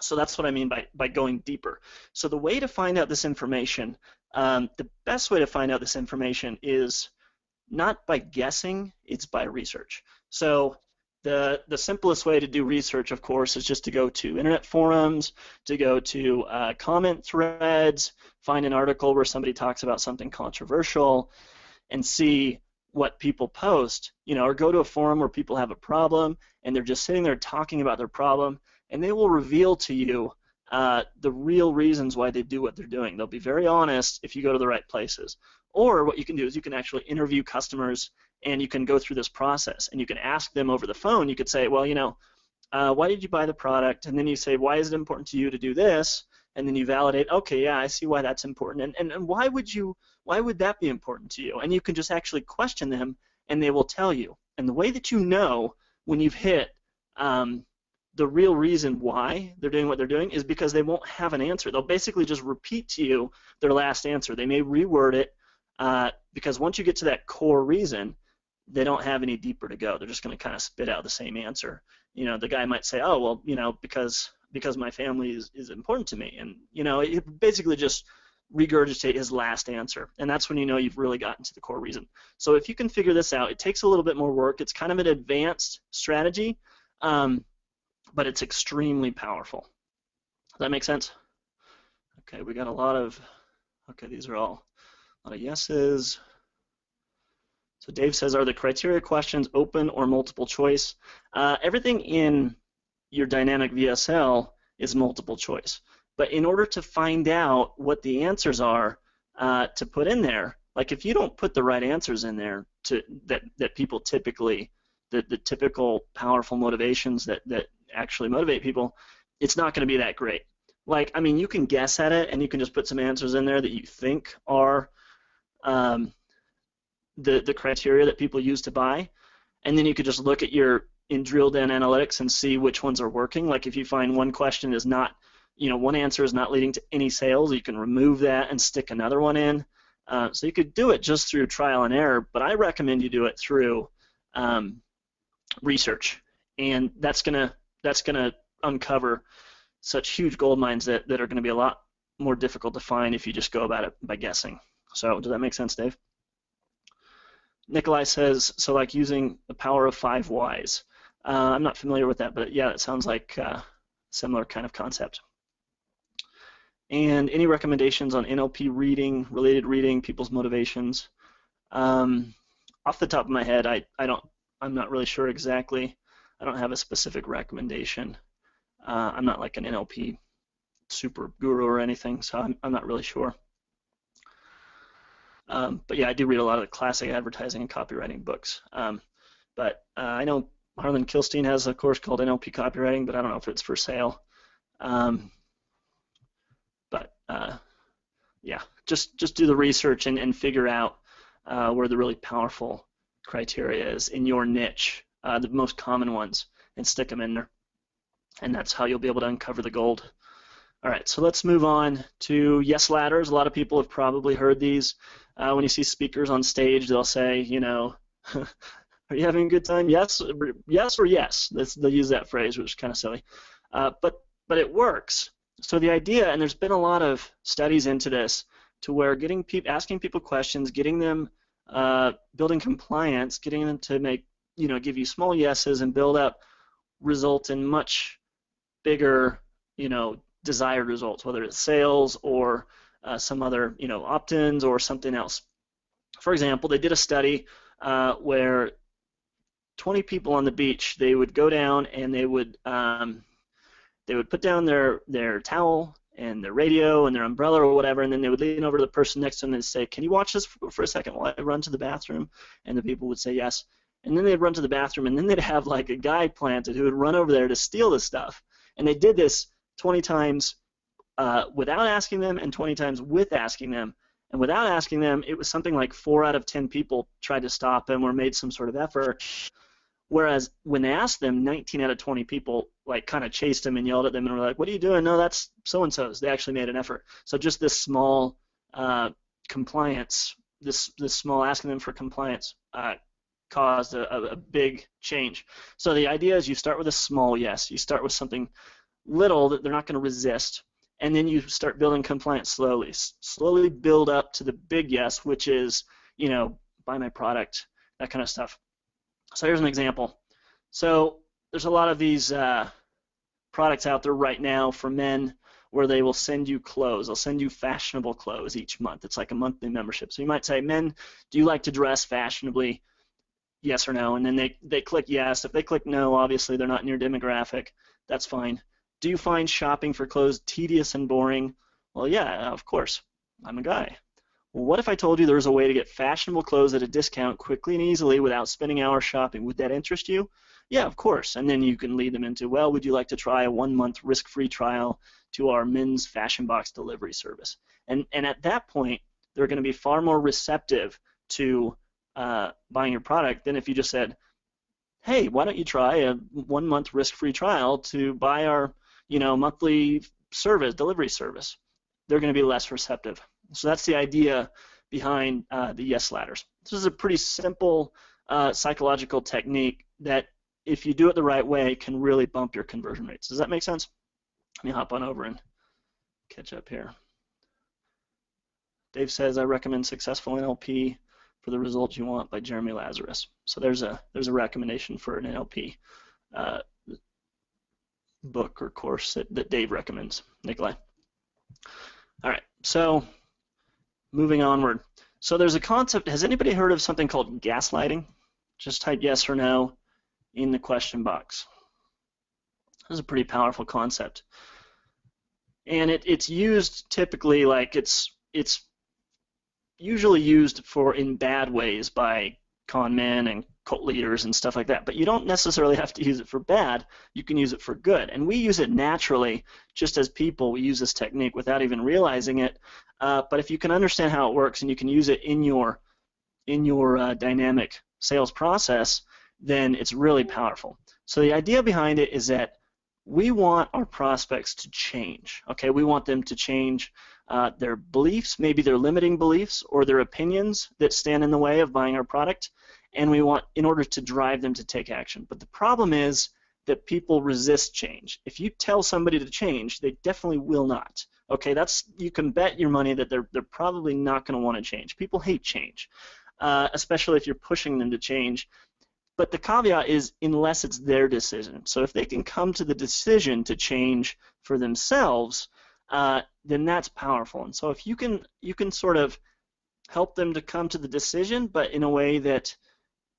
So that's what I mean by going deeper. So the way to find out this information, the best way to find out this information is not by guessing, it's by research. So the simplest way to do research, of course, is just to go to internet forums, to go to comment threads, find an article where somebody talks about something controversial, and see what people post, or go to a forum where people have a problem and they're just sitting there talking about their problem, and they will reveal to you the real reasons why they do what they're doing. They'll be very honest if you go to the right places. Or what you can do is you can actually interview customers, and you can go through this process, and you can ask them over the phone. You could say, well, why did you buy the product? And then you say, why is it important to you to do this? And then you validate, okay, yeah, I see why that's important. And why would that be important to you? And you can just actually question them, and they will tell you. And the way that you know when you've hit the real reason why they're doing what they're doing is because they won't have an answer. They'll basically just repeat to you their last answer. They may reword it, because once you get to that core reason, they don't have any deeper to go. They're just going to kind of spit out the same answer. You know, the guy might say, oh, well, you know, because my family is important to me. And, you know, it basically just regurgitate his last answer. And that's when you know you've really gotten to the core reason. So if you can figure this out, it takes a little bit more work. It's kind of an advanced strategy, but it's extremely powerful. Does that make sense? Okay, we got a lot of, okay, these are all a lot of yeses. So Dave says, are the criteria questions open or multiple choice? Everything in your dynamic VSL is multiple choice. But in order to find out what the answers are to put in there, like if you don't put the right answers in there that people typically, the typical powerful motivations that actually motivate people, it's not going to be that great. Like, I mean, you can guess at it and you can just put some answers in there that you think are the criteria that people use to buy, and then you could just look at your drilled in analytics and see which ones are working. Like if you find one question is not, you know, one answer is not leading to any sales, you can remove that and stick another one in. So you could do it just through trial and error, but I recommend you do it through research, and that's gonna uncover such huge gold mines that are going to be a lot more difficult to find if you just go about it by guessing. So does that make sense, Dave? Nikolai says, so like using the power of 5 whys. I'm not familiar with that, but yeah, it sounds like a similar kind of concept. And any recommendations on NLP reading, related reading, people's motivations? Off the top of my head, I'm not really sure exactly. I don't have a specific recommendation. I'm not like an NLP super guru or anything, so I'm not really sure. But yeah, I do read a lot of the classic advertising and copywriting books. But I know Harlan Kilstein has a course called NLP Copywriting, but I don't know if it's for sale. Yeah, just do the research and figure out where the really powerful criteria is in your niche, the most common ones, and stick them in there. And that's how you'll be able to uncover the gold. All right, so let's move on to yes ladders. A lot of people have probably heard these. When you see speakers on stage, they'll say, you know, are you having a good time? Yes, yes, or yes. They'll use that phrase, which is kind of silly. But it works. So the idea, and there's been a lot of studies into this, to where asking people questions, getting them building compliance, getting them to give you small yeses and build up, result in much bigger, desired results, whether it's sales or some other, opt-ins or something else. For example, they did a study where 20 people on the beach, they would go down and they would put down their towel and their radio and their umbrella or whatever, and then they would lean over to the person next to them and say, can you watch this for a second while I run to the bathroom? And the people would say yes. And then they'd run to the bathroom, and then they'd have like a guy planted who would run over there to steal the stuff. And they did this 20 times without asking them and 20 times with asking them. And without asking them, it was something like 4 out of 10 people tried to stop them or made some sort of effort. Whereas when they asked them, 19 out of 20 people like kind of chased them and yelled at them and were like, what are you doing? No, that's so-and-so's. They actually made an effort. So just this small compliance, this small asking them for compliance caused a big change. So the idea is you start with a small yes. You start with something little that they're not going to resist, and then you start building compliance slowly. Slowly build up to the big yes, which is, buy my product, that kind of stuff. So here's an example. So there's a lot of these products out there right now for men where they will send you clothes. They'll send you fashionable clothes each month. It's like a monthly membership. So you might say, men, do you like to dress fashionably? Yes or no, and then they click yes. If they click no, obviously they're not in your demographic. That's fine. Do you find shopping for clothes tedious and boring? Well, yeah, of course. I'm a guy. Well, what if I told you there was a way to get fashionable clothes at a discount quickly and easily without spending hours shopping? Would that interest you? Yeah, of course. And then you can lead them into, well, would you like to try a 1-month risk-free trial to our men's fashion box delivery service? And at that point, they're going to be far more receptive to buying your product than if you just said, hey, why don't you try a 1-month risk-free trial to buy our monthly delivery service? They're going to be less receptive. So that's the idea behind the yes ladders. This is a pretty simple psychological technique that, if you do it the right way, can really bump your conversion rates. Does that make sense? Let me hop on over and catch up here. Dave says, I recommend Successful NLP for the Results You Want by Jeremy Lazarus. So there's a recommendation for an NLP book or course that Dave recommends, Nikolai. All right, so moving onward. So there's a concept, has anybody heard of something called gaslighting? Just type yes or no in the question box. This is a pretty powerful concept. And it's used typically, like it's usually used for in bad ways by con men and cult leaders and stuff like that, but you don't necessarily have to use it for bad. You can use it for good, and we use it naturally. Just as people, we use this technique without even realizing it. But if you can understand how it works and you can use it in your dynamic sales process, then it's really powerful. So the idea behind it is that we want our prospects to change. Okay, we want them to change their beliefs, maybe their limiting beliefs or their opinions that stand in the way of buying our product, and we want, in order to drive them to take action. But the problem is that people resist change. If you tell somebody to change, they definitely will not. Okay, you can bet your money that they're probably not going to want to change. People hate change, especially if you're pushing them to change. But the caveat is, unless it's their decision. So if they can come to the decision to change for themselves, then that's powerful. And so if you can sort of help them to come to the decision, but in a way that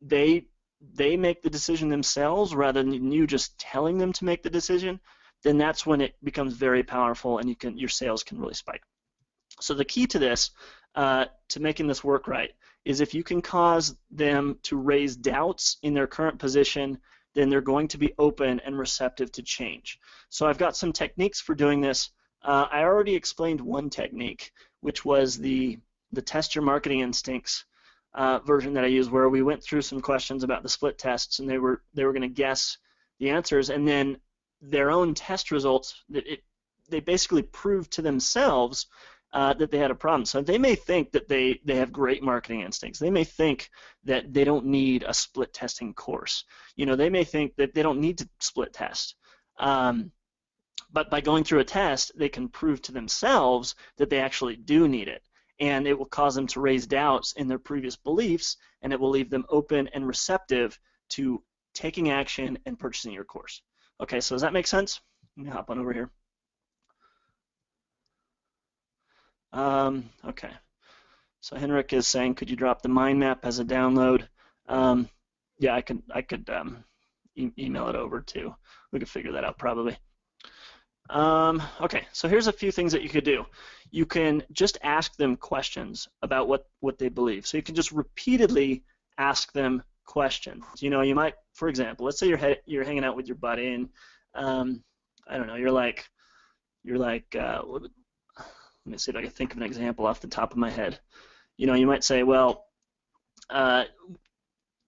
they make the decision themselves rather than you just telling them to make the decision, then that's when it becomes very powerful, and your sales can really spike. So the key to this, to making this work right, is if you can cause them to raise doubts in their current position, then they're going to be open and receptive to change. So I've got some techniques for doing this. I already explained one technique, which was the test your marketing instincts version that I used, where we went through some questions about the split tests, and they were going to guess the answers, and then their own test results, they basically proved to themselves that they had a problem. So they may think that they have great marketing instincts. They may think that they don't need a split testing course. They may think that they don't need to split test. But by going through a test, they can prove to themselves that they actually do need it. And it will cause them to raise doubts in their previous beliefs, and it will leave them open and receptive to taking action and purchasing your course. Okay, so does that make sense? Let me hop on over here. Okay, so Henrik is saying, could you drop the mind map as a download? Yeah, I could email it over too. We could figure that out probably. Okay, so here's a few things that you could do. You can just ask them questions about what they believe. So you can just repeatedly ask them questions. You might, for example, let's say you're hanging out with your buddy, and I don't know, you're like, let me see if I can think of an example off the top of my head. You might say, well,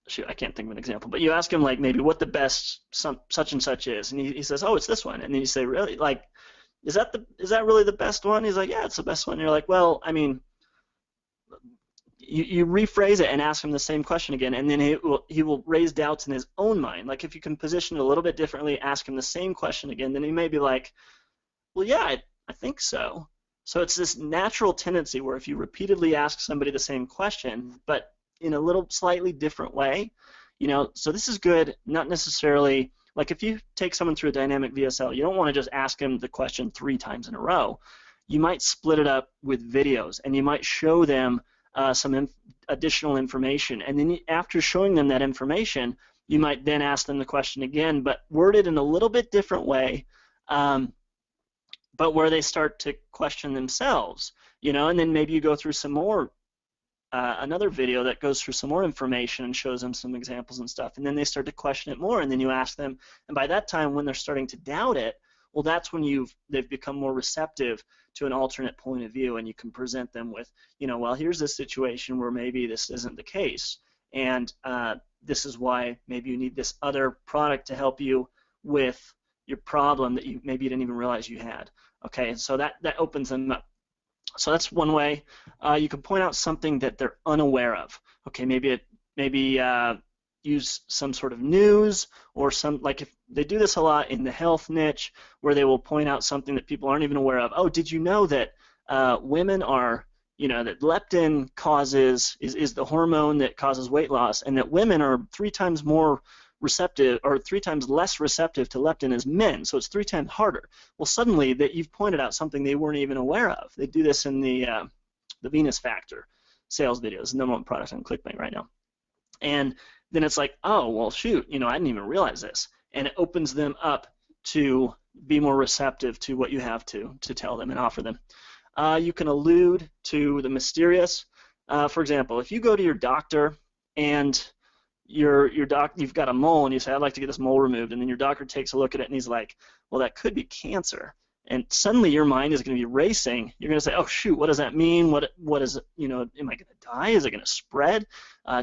shoot, I can't think of an example, but you ask him, like, maybe what the best such and such is, and he says, oh, it's this one, and then you say, really, like, is that really the best one? He's like, yeah, it's the best one. You're like, well, I mean, you rephrase it and ask him the same question again, and then he will raise doubts in his own mind. Like, if you can position it a little bit differently, ask him the same question again, then he may be like, well, yeah, I think so. So it's this natural tendency where if you repeatedly ask somebody the same question, but in a little slightly different way, so this is good, not necessarily, like if you take someone through a dynamic VSL, you don't want to just ask them the question 3 times in a row. You might split it up with videos, and you might show them some additional information, and then after showing them that information, you might then ask them the question again, but worded in a little bit different way, but where they start to question themselves, and then maybe you go through some more, another video that goes through some more information and shows them some examples and stuff, and then they start to question it more, and then you ask them, and by that time when they're starting to doubt it, well, that's when they've become more receptive to an alternate point of view, and you can present them with, well, here's this situation where maybe this isn't the case, and this is why maybe you need this other product to help you with your problem that maybe you didn't even realize you had. Okay, and so that opens them up. So that's one way. You can point out something that they're unaware of. Okay, maybe use some sort of news or some, like if they do this a lot in the health niche, where they will point out something that people aren't even aware of. Oh, did you know that women are, that leptin is the hormone that causes weight loss, and that women are 3 times more receptive, or 3 times less receptive to leptin as men, so it's 3 times harder. Well, suddenly that you've pointed out something they weren't even aware of. They do this in the Venus Factor sales videos, number one product on ClickBank right now. And then it's like, oh, well, shoot, I didn't even realize this. And it opens them up to be more receptive to what you have to tell them and offer them. You can allude to the mysterious. For example, if you go to your doctor and you've got a mole and you say, I'd like to get this mole removed, and then your doctor takes a look at it and he's like, well, that could be cancer. And suddenly your mind is going to be racing. You're going to say, oh, shoot, what does that mean? What is it? Am I going to die? Is it going to spread?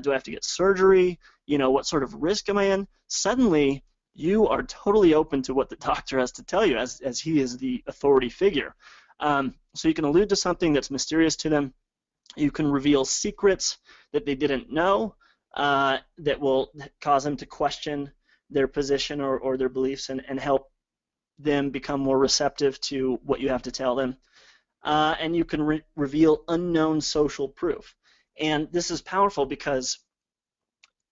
Do I have to get surgery? What sort of risk am I in? Suddenly, you are totally open to what the doctor has to tell you, as he is the authority figure. So you can allude to something that's mysterious to them. You can reveal secrets that they didn't know that will cause them to question their position or their beliefs, and help them become more receptive to what you have to tell them. And you can reveal unknown social proof. And this is powerful because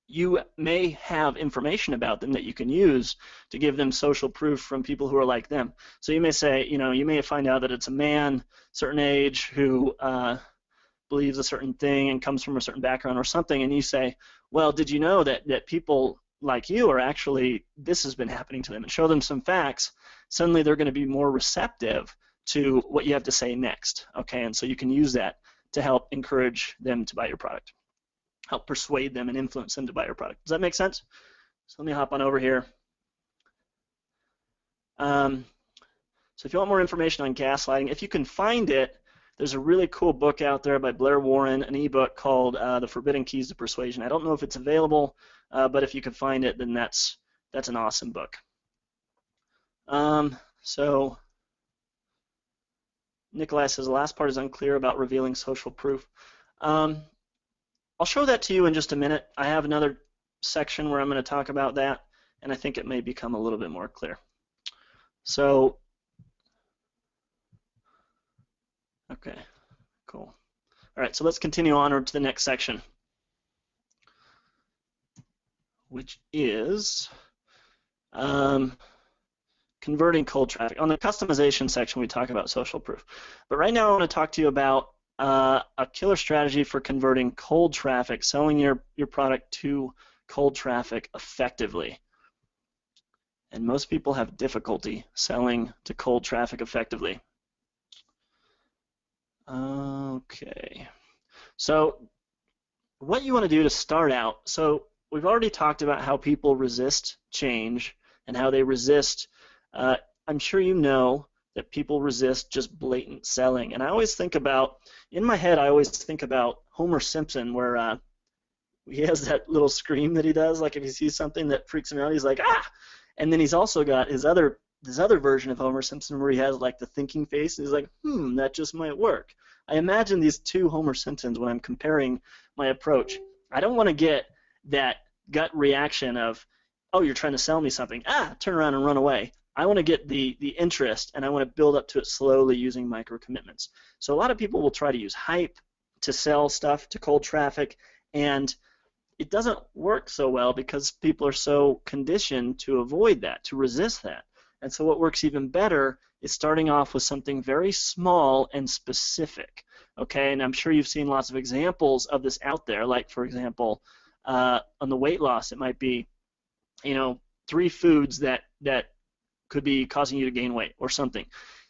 you may have information about them that you can use to give them social proof from people who are like them. So you may say, you may find out that it's a man, certain age, who believes a certain thing and comes from a certain background or something, and you say, well, did you know that people like you are actually, this has been happening to them, and show them some facts. Suddenly they're going to be more receptive to what you have to say next. Okay, and so you can use that to help encourage them to buy your product, help persuade them and influence them to buy your product. Does that make sense? So let me hop on over here. So if you want more information on gaslighting, if you can find it, there's a really cool book out there by Blair Warren, an ebook called The Forbidden Keys to Persuasion. I don't know if it's available, but if you can find it, then that's an awesome book. So Nikolai says the last part is unclear about revealing social proof. I'll show that to you in just a minute. I have another section where I'm going to talk about that, and I think it may become a little bit more clear. So, okay, cool. All right, so let's continue onward to the next section, which is converting cold traffic. On the customization section, we talk about social proof. But right now I want to talk to you about a killer strategy for converting cold traffic, selling your product to cold traffic effectively. And most people have difficulty selling to cold traffic effectively. Okay. So what you want to do to start out, so we've already talked about how people resist change and how they resist, I'm sure you know that people resist just blatant selling. And I always think about, in my head, I always think about Homer Simpson, where he has that little scream that he does, like if he sees something that freaks him out, he's like, ah! And then he's also got his other version of Homer Simpson where he has like the thinking face, and he's like, that just might work. I imagine these two Homer Simpsons when I'm comparing my approach. I don't want to get that gut reaction of, oh, you're trying to sell me something, turn around and run away. I want to get the interest, and I want to build up to it slowly using micro commitments. So a lot of people will try to use hype to sell stuff to cold traffic, and it doesn't work so well because people are so conditioned to avoid that, to resist that. And so what works even better is starting off with something very small and specific. Okay, and I'm sure you've seen lots of examples of this out there. Like, for example, on the weight loss, it might be, 3 foods that could be causing you to gain weight or something.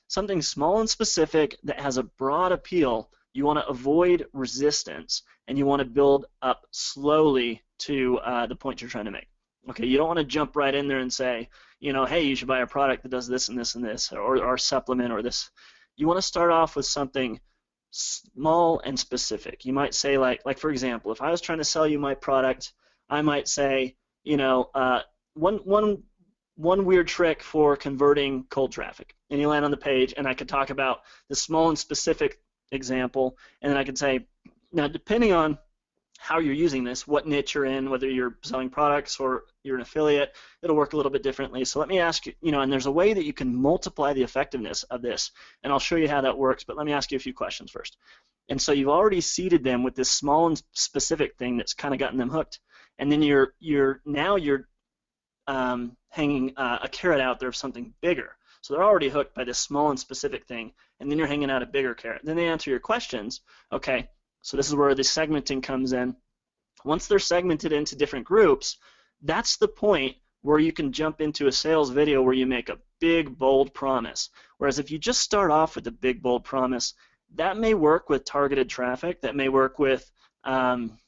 Something small and specific that has a broad appeal. You want to avoid resistance, and you want to build up slowly to the point you're trying to make. Okay, you don't want to jump right in there and say, hey, you should buy a product that does this and this and this, or supplement or this. You want to start off with something small and specific. You might say, like for example, if I was trying to sell you my product, I might say, one weird trick for converting cold traffic. And you land on the page, and I could talk about the small and specific example, and then I can say, now depending on how you're using this, what niche you're in, whether you're selling products or you're an affiliate, it'll work a little bit differently. So let me ask you, and there's a way that you can multiply the effectiveness of this, and I'll show you how that works, but let me ask you a few questions first. And so you've already seeded them with this small and specific thing that's kind of gotten them hooked, and then you're hanging a carrot out there of something bigger. So they're already hooked by this small and specific thing, and then you're hanging out a bigger carrot. Then they answer your questions. Okay, so this is where the segmenting comes in. Once they're segmented into different groups, that's the point where you can jump into a sales video where you make a big, bold promise. Whereas if you just start off with a big, bold promise, that may work with targeted traffic. That may work with, warm,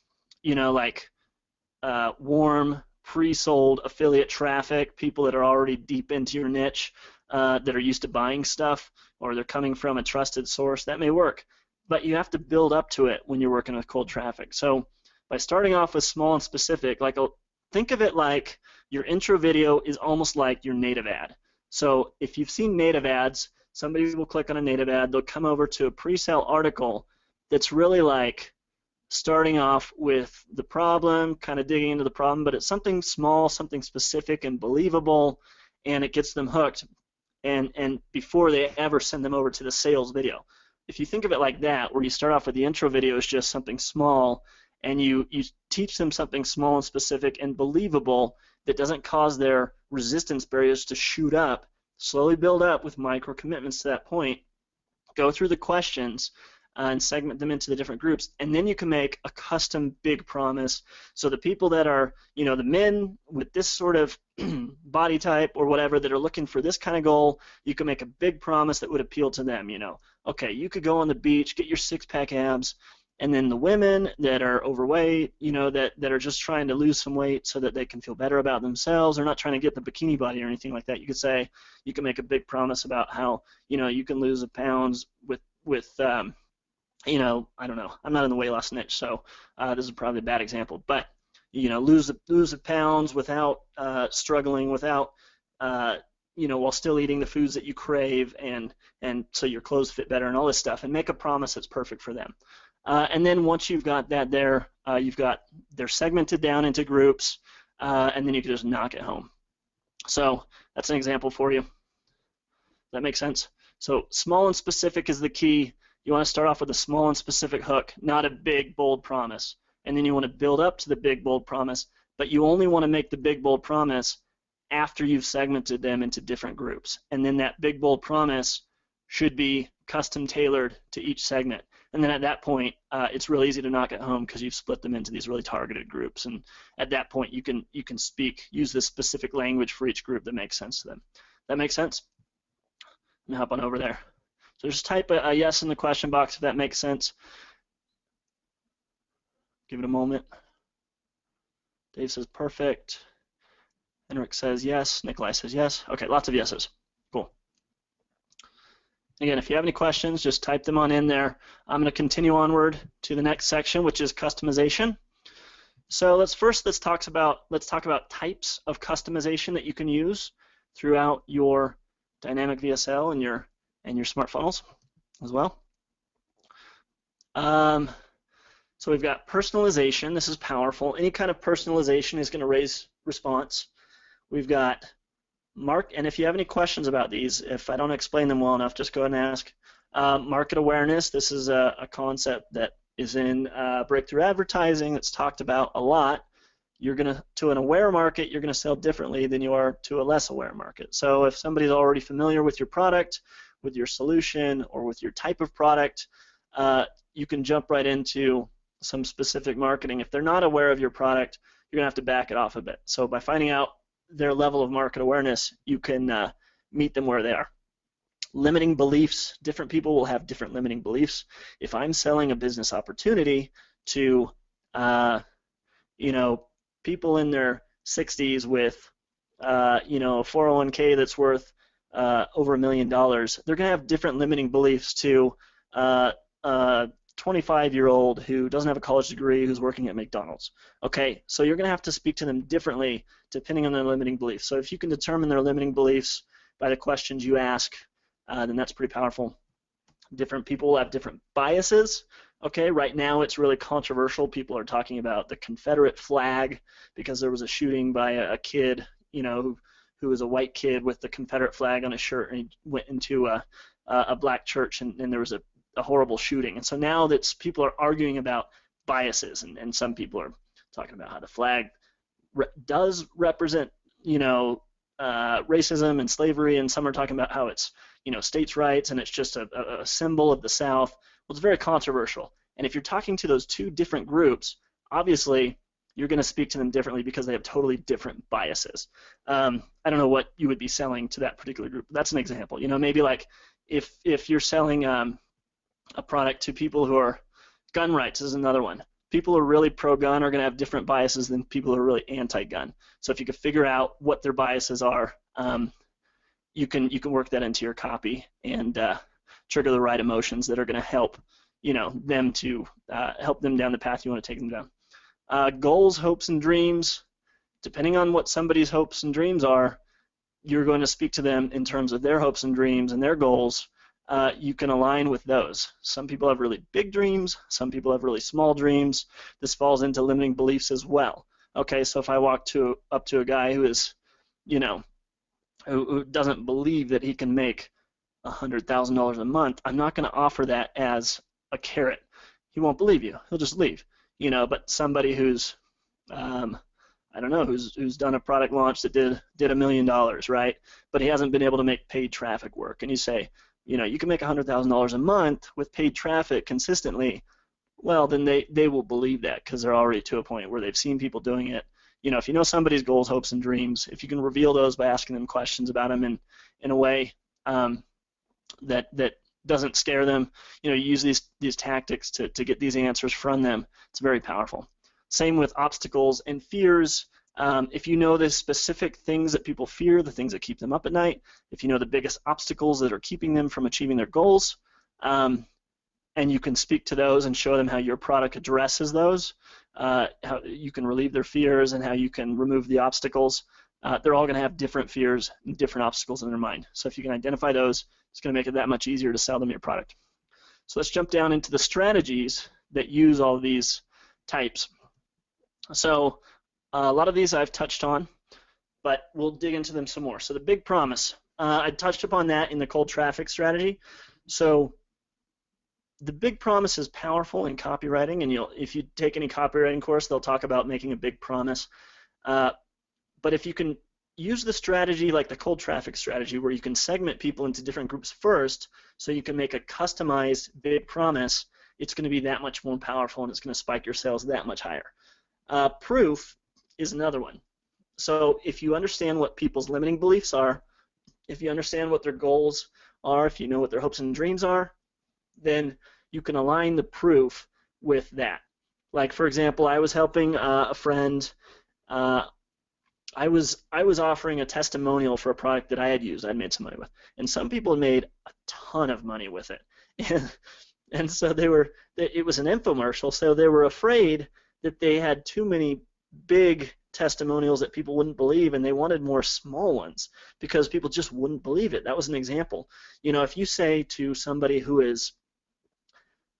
pre-sold affiliate traffic, people that are already deep into your niche, that are used to buying stuff, or they're coming from a trusted source. That may work. But you have to build up to it when you're working with cold traffic. So by starting off with small and specific, think of it like your intro video is almost like your native ad. So if you've seen native ads, somebody will click on a native ad, they'll come over to a pre-sale article that's really like starting off with the problem, kind of digging into the problem, but it's something small, something specific and believable, and it gets them hooked and before they ever send them over to the sales video. If you think of it like that, where you start off with the intro video is just something small, and you teach them something small and specific and believable that doesn't cause their resistance barriers to shoot up, slowly build up with micro commitments to that point, go through the questions, and segment them into the different groups, and then you can make a custom big promise. So the people that are, the men with this sort of body type or whatever that are looking for this kind of goal, you can make a big promise that would appeal to them. Okay, you could go on the beach, get your six-pack abs, and then the women that are overweight, that are just trying to lose some weight so that they can feel better about themselves, or not trying to get the bikini body or anything like that. You could say, you can make a big promise about how, you can lose pounds with I don't know. I'm not in the weight loss niche, so this is probably a bad example. But lose the pounds without struggling, without while still eating the foods that you crave, and so your clothes fit better and all this stuff, and make a promise that's perfect for them. And then once you've got that there, they're segmented down into groups, and then you can just knock it home. So that's an example for you. Does that make sense? So small and specific is the key. You want to start off with a small and specific hook, not a big, bold promise. And then you want to build up to the big, bold promise, but you only want to make the big, bold promise after you've segmented them into different groups. And then that big, bold promise should be custom tailored to each segment. And then at that point, it's real easy to knock it home because you've split them into these really targeted groups. And at that point, you can use this specific language for each group that makes sense to them. That makes sense? Let me hop on over there. So just type a yes in the question box if that makes sense. Give it a moment. Dave says perfect. Henrik says yes. Nikolai says yes. Okay, lots of yeses. Cool. Again, if you have any questions, just type them on in there. I'm going to continue onward to the next section, which is customization. So let's talk about types of customization that you can use throughout your dynamic VSL and your smart funnels as well. So we've got personalization. This is powerful. Any kind of personalization is going to raise response. We've got and if you have any questions about these, if I don't explain them well enough, just go ahead and ask. Market awareness. This is a concept that is in breakthrough advertising. It's talked about a lot. To an aware market, you're going to sell differently than you are to a less aware market. So if somebody's already familiar with your product, with your solution, or with your type of product, you can jump right into some specific marketing. If they're not aware of your product, you're going to have to back it off a bit. So by finding out their level of market awareness, you can meet them where they are. Limiting beliefs. Different people will have different limiting beliefs. If I'm selling a business opportunity to people in their 60s with a 401k that's worth over $1 million, they're going to have different limiting beliefs to a 25-year-old who doesn't have a college degree who's working at McDonald's. Okay, so you're going to have to speak to them differently depending on their limiting beliefs. So if you can determine their limiting beliefs by the questions you ask, then that's pretty powerful. Different people have different biases. Okay, right now it's really controversial. People are talking about the Confederate flag because there was a shooting by a kid, who was a white kid with the Confederate flag on his shirt, and he went into a black church, and there was a horrible shooting. And so now that people are arguing about biases, and some people are talking about how the flag does represent, racism and slavery, and some are talking about how it's, states' rights, and it's just a symbol of the South. Well, it's very controversial. And if you're talking to those two different groups, obviously you're going to speak to them differently because they have totally different biases. I don't know what you would be selling to that particular group. That's an example. Maybe like if you're selling a product to people who are gun rights is another one. People who are really pro-gun are going to have different biases than people who are really anti-gun. So if you could figure out what their biases are, you can work that into your copy and trigger the right emotions that are going to help them to help them down the path you want to take them down. Goals, hopes, and dreams. Depending on what somebody's hopes and dreams are, you're going to speak to them in terms of their hopes and dreams and their goals. You can align with those. Some people have really big dreams. Some people have really small dreams. This falls into limiting beliefs as well. Okay, so if I walk up to a guy who is, who doesn't believe that he can make $100,000 a month, I'm not going to offer that as a carrot. He won't believe you. He'll just leave. But somebody who's, I don't know, who's done a product launch that did $1 million, right? But he hasn't been able to make paid traffic work, and you say, you can make $100,000 a month with paid traffic consistently. Well, then they will believe that because they're already to a point where they've seen people doing it. If you know somebody's goals, hopes, and dreams, if you can reveal those by asking them questions about them in a way that doesn't scare them, you use these tactics to get these answers from them. It's very powerful. Same with obstacles and fears. If you know the specific things that people fear, the things that keep them up at night, if you know the biggest obstacles that are keeping them from achieving their goals, and you can speak to those and show them how your product addresses those, how you can relieve their fears and how you can remove the obstacles, they're all going to have different fears and different obstacles in their mind. So if you can identify those, it's going to make it that much easier to sell them your product. So let's jump down into the strategies that use all of these types. So a lot of these I've touched on, but we'll dig into them some more. So the big promise, I touched upon that in the cold traffic strategy. So the big promise is powerful in copywriting, and if you take any copywriting course, they'll talk about making a big promise. But if you can use the strategy like the cold traffic strategy, where you can segment people into different groups first, so you can make a customized big promise, it's going to be that much more powerful, and it's going to spike your sales that much higher. Proof is another one. So if you understand what people's limiting beliefs are, if you understand what their goals are, if you know what their hopes and dreams are, then you can align the proof with that. Like, for example, I was helping a friend. I was offering a testimonial for a product that I had used. I'd made some money with, and some people had made a ton of money with it. And so it was an infomercial, so they were afraid that they had too many big testimonials that people wouldn't believe, and they wanted more small ones because people just wouldn't believe it. That was an example. If you say to somebody who is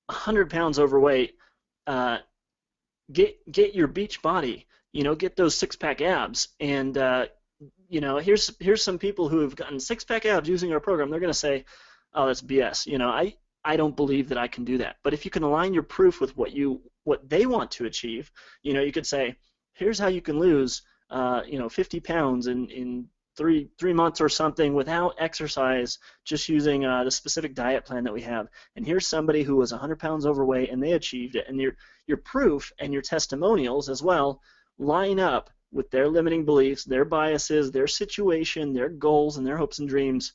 100 pounds overweight, get your beach body, get those six-pack abs, and here's some people who have gotten six-pack abs using our program. They're going to say, oh, that's BS. I don't believe that I can do that. But if you can align your proof with what they want to achieve, you could say, here's how you can lose 50 pounds in three months or something without exercise, just using the specific diet plan that we have. And here's somebody who was 100 pounds overweight and they achieved it. And your proof and your testimonials as well line up with their limiting beliefs, their biases, their situation, their goals, and their hopes and dreams.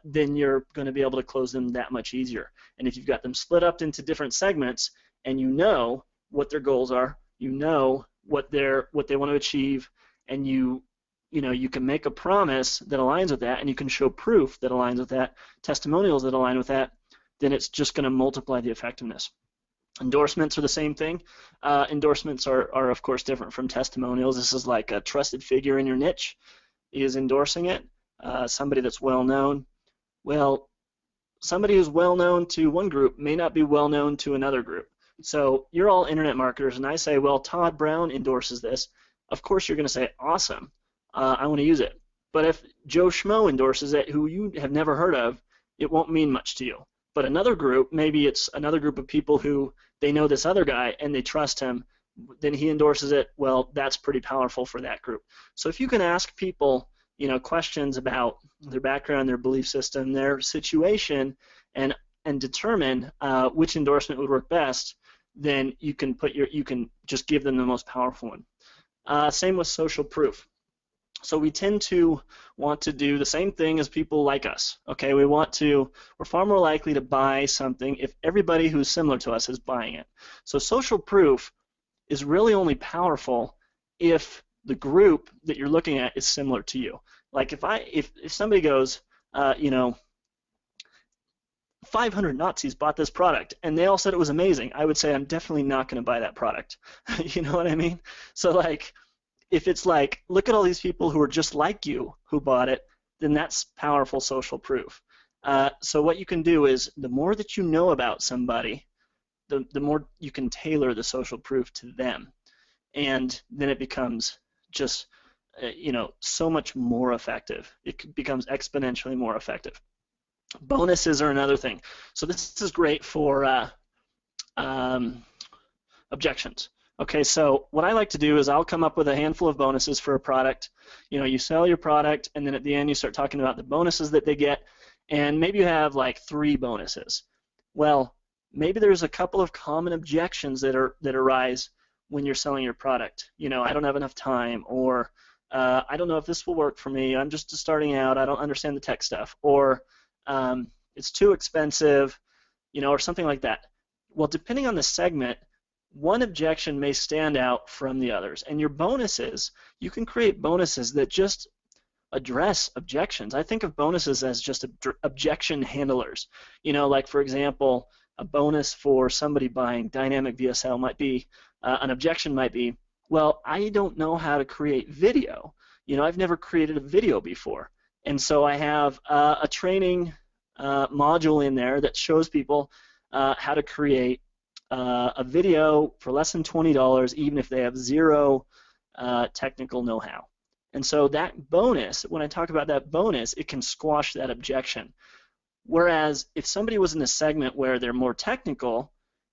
Then you're going to be able to close them that much easier. And if you've got them split up into different segments, and you know what their goals are, you know what they want to achieve, and you can make a promise that aligns with that, and you can show proof that aligns with that, testimonials that align with that, then it's just going to multiply the effectiveness. Endorsements are the same thing. Endorsements are of course different from testimonials. This is like a trusted figure in your niche is endorsing it. Somebody that's well known. Well, somebody who's well known to one group may not be well known to another group. So you're all internet marketers, and I say, well, Todd Brown endorses this. Of course, you're going to say, awesome, I want to use it. But if Joe Schmo endorses it, who you have never heard of, it won't mean much to you. But another group, maybe it's another group of people who they know this other guy and they trust him, then he endorses it. Well, that's pretty powerful for that group. So if you can ask people, questions about their background, their belief system, their situation, and determine which endorsement would work best, then you can just give them the most powerful one. Same with social proof. So we tend to want to do the same thing as people like us. Okay, we're far more likely to buy something if everybody who's similar to us is buying it. So social proof is really only powerful if the group that you're looking at is similar to you. Like if somebody goes, 500 Nazis bought this product and they all said it was amazing, I would say I'm definitely not going to buy that product. You know what I mean? So like, if it's like, look at all these people who are just like you who bought it, then that's powerful social proof. So what you can do is, the more that you know about somebody, the more you can tailor the social proof to them, and then it becomes just so much more effective. It becomes exponentially more effective. Bonuses are another thing. So this is great for objections. Okay, so what I like to do is I'll come up with a handful of bonuses for a product. You sell your product, and then at the end you start talking about the bonuses that they get, and maybe you have like 3 bonuses. Well, maybe there's a couple of common objections that arise when you're selling your product. I don't have enough time, or I don't know if this will work for me. I'm just starting out. I don't understand the tech stuff, or it's too expensive, or something like that. Well, depending on the segment, one objection may stand out from the others. And your bonuses, you can create bonuses that just address objections. I think of bonuses as just objection handlers. Like for example, a bonus for somebody buying dynamic VSL might be, an objection might be, well, I don't know how to create video. I've never created a video before. And so I have a training module in there that shows people how to create a video for less than $20, even if they have zero technical know-how. And so that bonus, when I talk about that bonus, it can squash that objection. Whereas if somebody was in a segment where they're more technical,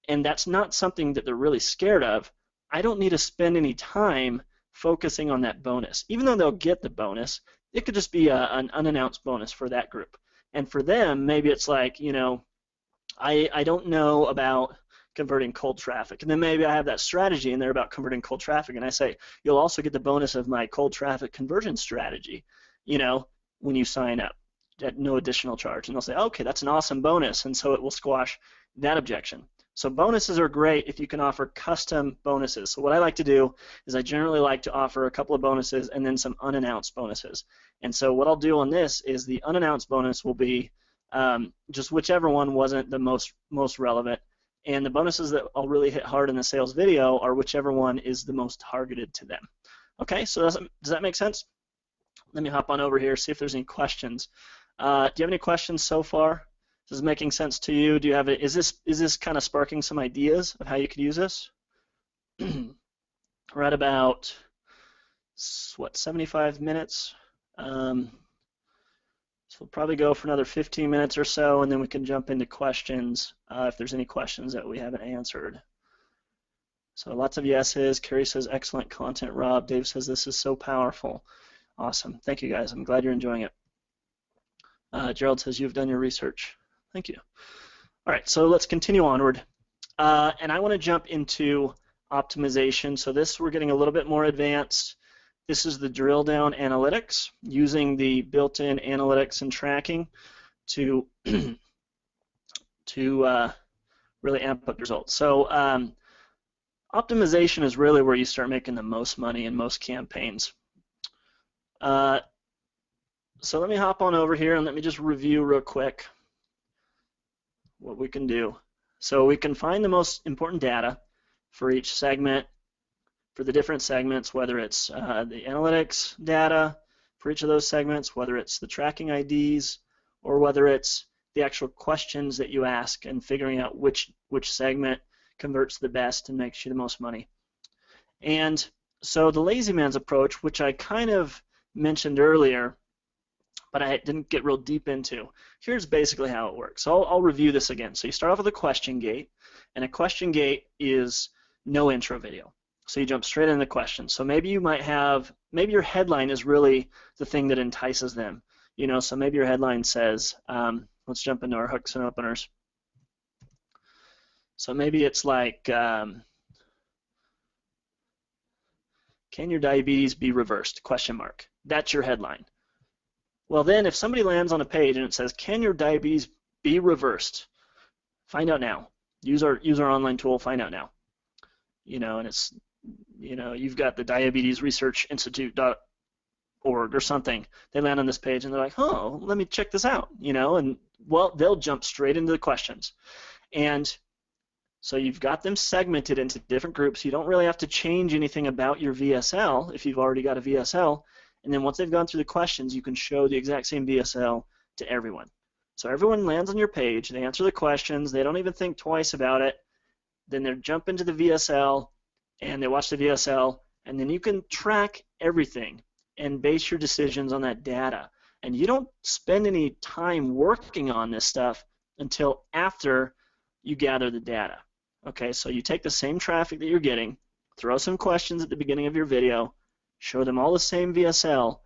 and that's not something that they're really scared of, I don't need to spend any time focusing on that bonus. Even though they'll get the bonus, it could just be an unannounced bonus for that group. And for them, maybe it's like, I don't know about converting cold traffic, and then maybe I have that strategy in there about converting cold traffic, and I say, you'll also get the bonus of my cold traffic conversion strategy, when you sign up at no additional charge. And they'll say, okay, that's an awesome bonus, and so it will squash that objection. So bonuses are great if you can offer custom bonuses. So what I like to do is I generally like to offer a couple of bonuses and then some unannounced bonuses. And so what I'll do on this is the unannounced bonus will be just whichever one wasn't the most relevant, and the bonuses that I'll really hit hard in the sales video are whichever one is the most targeted to them. Okay, so does that make sense? Let me hop on over here, see if there's any questions. Do you have any questions so far? Is this making sense to you? Do you have is this kind of sparking some ideas of how you could use this? We're at about 75 minutes. So we'll probably go for another 15 minutes or so, and then we can jump into questions if there's any questions that we haven't answered. So lots of yeses. Carrie says, excellent content, Rob. Dave says, this is so powerful. Awesome. Thank you, guys. I'm glad you're enjoying it. Gerald says, you've done your research. Thank you. All right, so let's continue onward. And I want to jump into optimization. So this, we're getting a little bit more advanced. This is the drill down analytics, using the built-in analytics and tracking to really amp up the results. So optimization is really where you start making the most money in most campaigns. So let me hop on over here and let me just review real quick what we can do. So we can find the most important data for each segment, for the different segments, whether it's the analytics data for each of those segments, whether it's the tracking IDs, or whether it's the actual questions that you ask and figuring out which segment converts the best and makes you the most money. And so the lazy man's approach, which I kind of mentioned earlier, but I didn't get real deep into, here's basically how it works. So I'll review this again. So you start off with a question gate, and a question gate is no intro video. So you jump straight into the question. So maybe you might have, maybe your headline is really the thing that entices them. You know, so maybe your headline says, let's jump into our hooks and openers. So maybe it's like, can your diabetes be reversed? Question mark. That's your headline. Well, then if somebody lands on a page and it says, can your diabetes be reversed? Find out now. Use our online tool, find out now. You know, and it's, you know, you've got the Diabetes Research Institute.org or something. They land on this page and they're like, oh, let me check this out, you know, and well, they'll jump straight into the questions. And so you've got them segmented into different groups. You don't really have to change anything about your VSL if you've already got a VSL. And then once they've gone through the questions, you can show the exact same VSL to everyone. So everyone lands on your page, they answer the questions, they don't even think twice about it, then they jump into the VSL and they watch the VSL, and then you can track everything and base your decisions on that data. And you don't spend any time working on this stuff until after you gather the data. Okay, so you take the same traffic that you're getting, throw some questions at the beginning of your video, show them all the same VSL,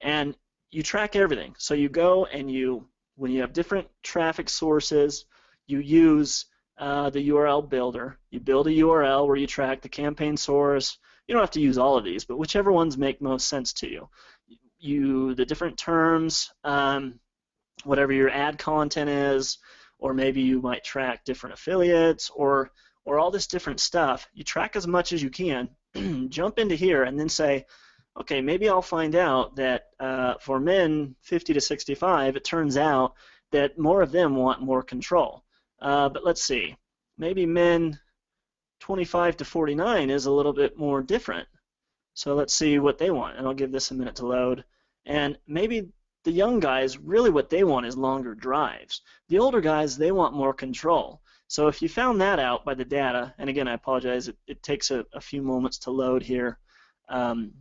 and you track everything. So you go and you, when you have different traffic sources, you use the URL builder. You build a URL where you track the campaign source. You don't have to use all of these, but whichever ones make most sense to you. The different terms, whatever your ad content is, or maybe you might track different affiliates, or all this different stuff. You track as much as you can. Jump into here and then say, okay, maybe I'll find out that for men 50 to 65, it turns out that more of them want more control. But let's see, maybe men 25 to 49 is a little bit more different. So let's see what they want, and I'll give this a minute to load. And maybe the young guys, really what they want is longer drives. The older guys, they want more control. So if you found that out by the data, and again, I apologize, it takes a few moments to load here. When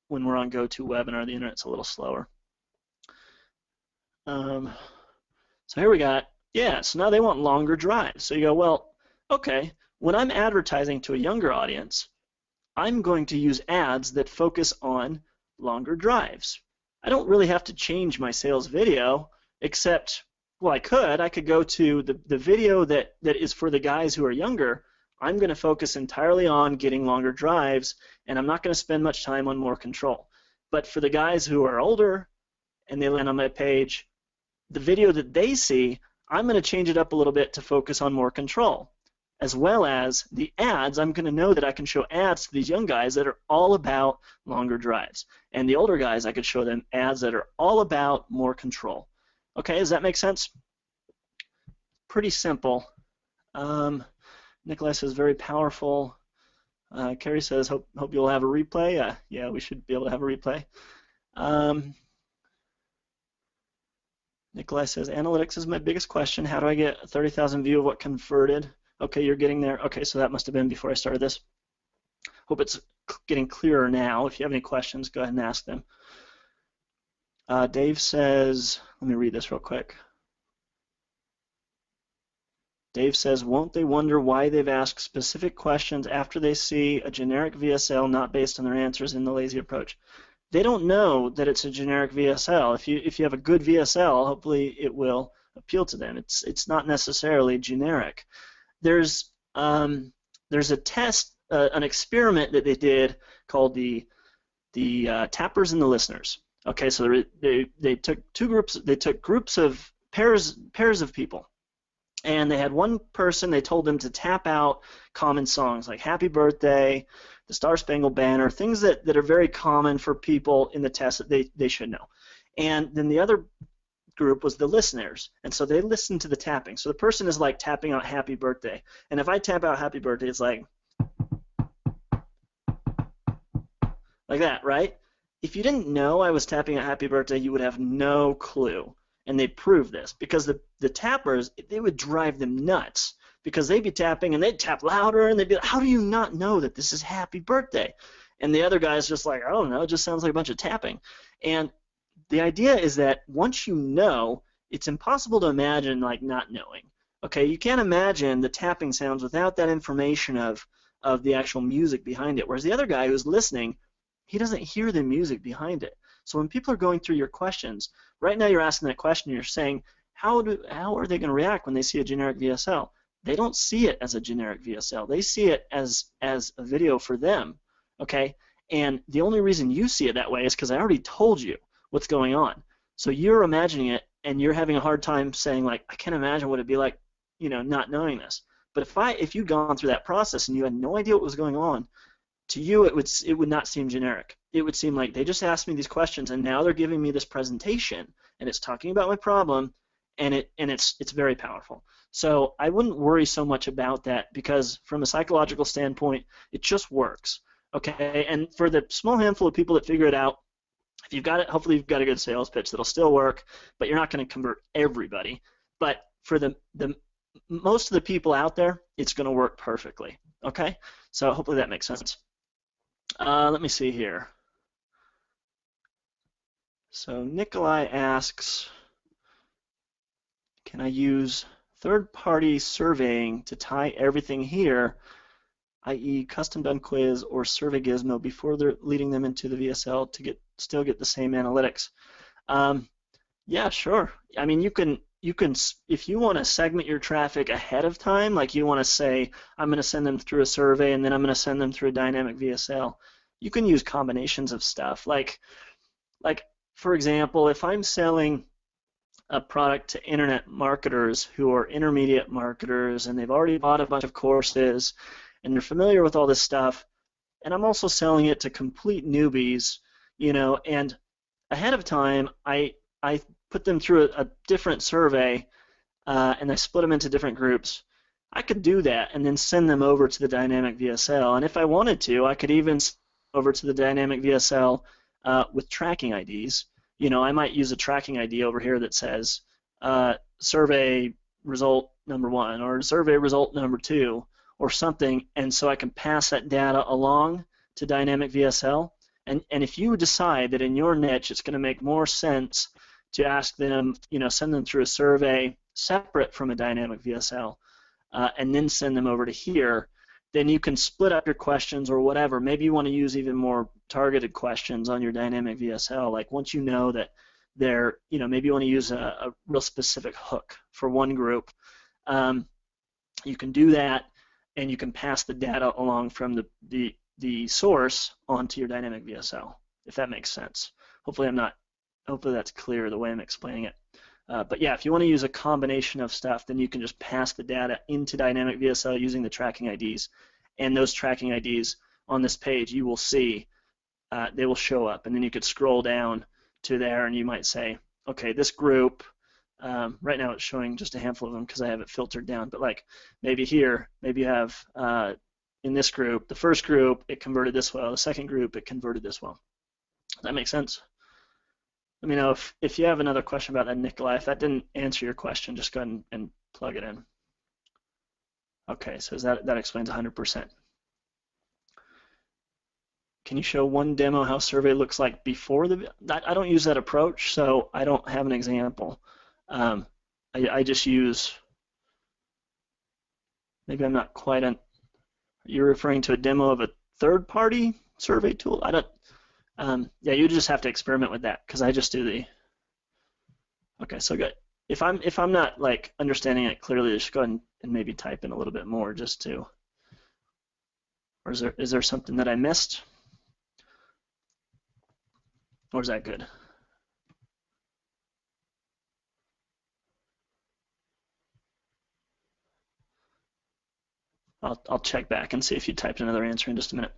we're on GoToWebinar, the internet's a little slower. So here we got, yeah, so now they want longer drives. So you go, well, okay, when I'm advertising to a younger audience, I'm going to use ads that focus on longer drives. I don't really have to change my sales video, except, well, I could go to the video that is for the guys who are younger. I'm going to focus entirely on getting longer drives, and I'm not going to spend much time on more control. But for the guys who are older and they land on my page, the video that they see, I'm going to change it up a little bit to focus on more control. As well as the ads, I'm going to know that I can show ads to these young guys that are all about longer drives. And the older guys, I could show them ads that are all about more control. Okay, does that make sense? Pretty simple. Nicholas says very powerful. Carrie says hope you'll have a replay. Yeah, we should be able to have a replay. Nicholas says analytics is my biggest question. How do I get a 30,000 view of what converted? Okay, you're getting there. Okay, so that must have been before I started this. Hope it's getting clearer now. If you have any questions, go ahead and ask them. Dave says, let me read this real quick. Dave says, won't they wonder why they've asked specific questions after they see a generic VSL not based on their answers in the lazy approach? They don't know that it's a generic VSL. If you have a good VSL, hopefully it will appeal to them. It's not necessarily generic. There's a test, an experiment that they did called the tappers and the listeners. Okay, so they took two groups. They took groups of pairs of people. And they had one person, they told them to tap out common songs like Happy Birthday, the Star Spangled Banner, things that are very common for people in the test that they should know. And then the other group was the listeners. And so they listened to the tapping. So the person is like tapping out Happy Birthday. And if I tap out Happy Birthday, it's like that, right? If you didn't know I was tapping out Happy Birthday, you would have no clue. and they prove this, because the tappers, they would drive them nuts, because they'd be tapping and they'd tap louder and they'd be like, how do you not know that this is happy birthday? And the other guy's just like, I don't know, it just sounds like a bunch of tapping. And the idea is that once you know, it's impossible to imagine like not knowing. Okay, you can't imagine the tapping sounds without that information of the actual music behind it. Whereas the other guy who's listening, he doesn't hear the music behind it. So when people are going through your questions, right now you're asking that question, you're saying, how are they going to react when they see a generic VSL? They don't see it as a generic VSL. They see it as a video for them, okay? And the only reason you see it that way is because I already told you what's going on. So you're imagining it, and you're having a hard time saying, like, I can't imagine what it'd be like, you know, not knowing this. But if you'd gone through that process and you had no idea what was going on, to you it would not seem generic. It would seem like they just asked me these questions and now they're giving me this presentation and it's talking about my problem, and it's very powerful. So I wouldn't worry so much about that, because from a psychological standpoint, it just works. Okay, and for the small handful of people that figure it out, if you've got it, hopefully you've got a good sales pitch that'll still work, but you're not going to convert everybody. But for the most of the people out there, it's going to work perfectly. Okay, so hopefully that makes sense. Let me see here. So Nikolai asks, can I use third-party surveying to tie everything here, i.e. custom done quiz or survey gizmo, before they're leading them into the VSL to still get the same analytics? Yeah, sure. I mean, you can if you want to segment your traffic ahead of time, like you want to say, I'm going to send them through a survey and then I'm going to send them through a dynamic VSL, you can use combinations of stuff. Like for example, if I'm selling a product to internet marketers who are intermediate marketers and they've already bought a bunch of courses and they're familiar with all this stuff, and I'm also selling it to complete newbies, you know, and ahead of time I put them through a different survey and I split them into different groups. I could do that and then send them over to the dynamic VSL, and if I wanted to, I could even send over to the dynamic VSL with tracking IDs. You know, I might use a tracking ID over here that says survey result number 1 or survey result number 2 or something, and so I can pass that data along to dynamic VSL. And if you decide that in your niche it's going to make more sense to ask them, you know, send them through a survey separate from a dynamic VSL and then send them over to here, then you can split up your questions or whatever. Maybe you want to use even more targeted questions on your dynamic VSL. Like once you know that they're, you know, maybe you want to use a real specific hook for one group, you can do that, and you can pass the data along from the source onto your dynamic VSL, if that makes sense. Hopefully that's clear the way I'm explaining it. But yeah, if you want to use a combination of stuff, then you can just pass the data into dynamic VSL using the tracking IDs, and those tracking IDs on this page you will see, they will show up, and then you could scroll down to there and you might say, okay, this group, right now it's showing just a handful of them because I have it filtered down, but like maybe here, maybe you have in this group, the first group, it converted this well, the second group, it converted this well. Does that make sense? Let me know if you have another question about that, Nikolai. If that didn't answer your question, just go ahead and plug it in. Okay, so that explains 100%. Can you show one demo how survey looks like before the? I don't use that approach, so I don't have an example. I just use. Maybe I'm not quite on. You're referring to a demo of a third-party survey tool? I don't. Yeah, you just have to experiment with that because I just do the. Okay, so good. If I'm not like understanding it clearly, just go ahead and maybe type in a little bit more just to. Or is there something that I missed? Or is that good? I'll check back and see if you typed another answer in just a minute.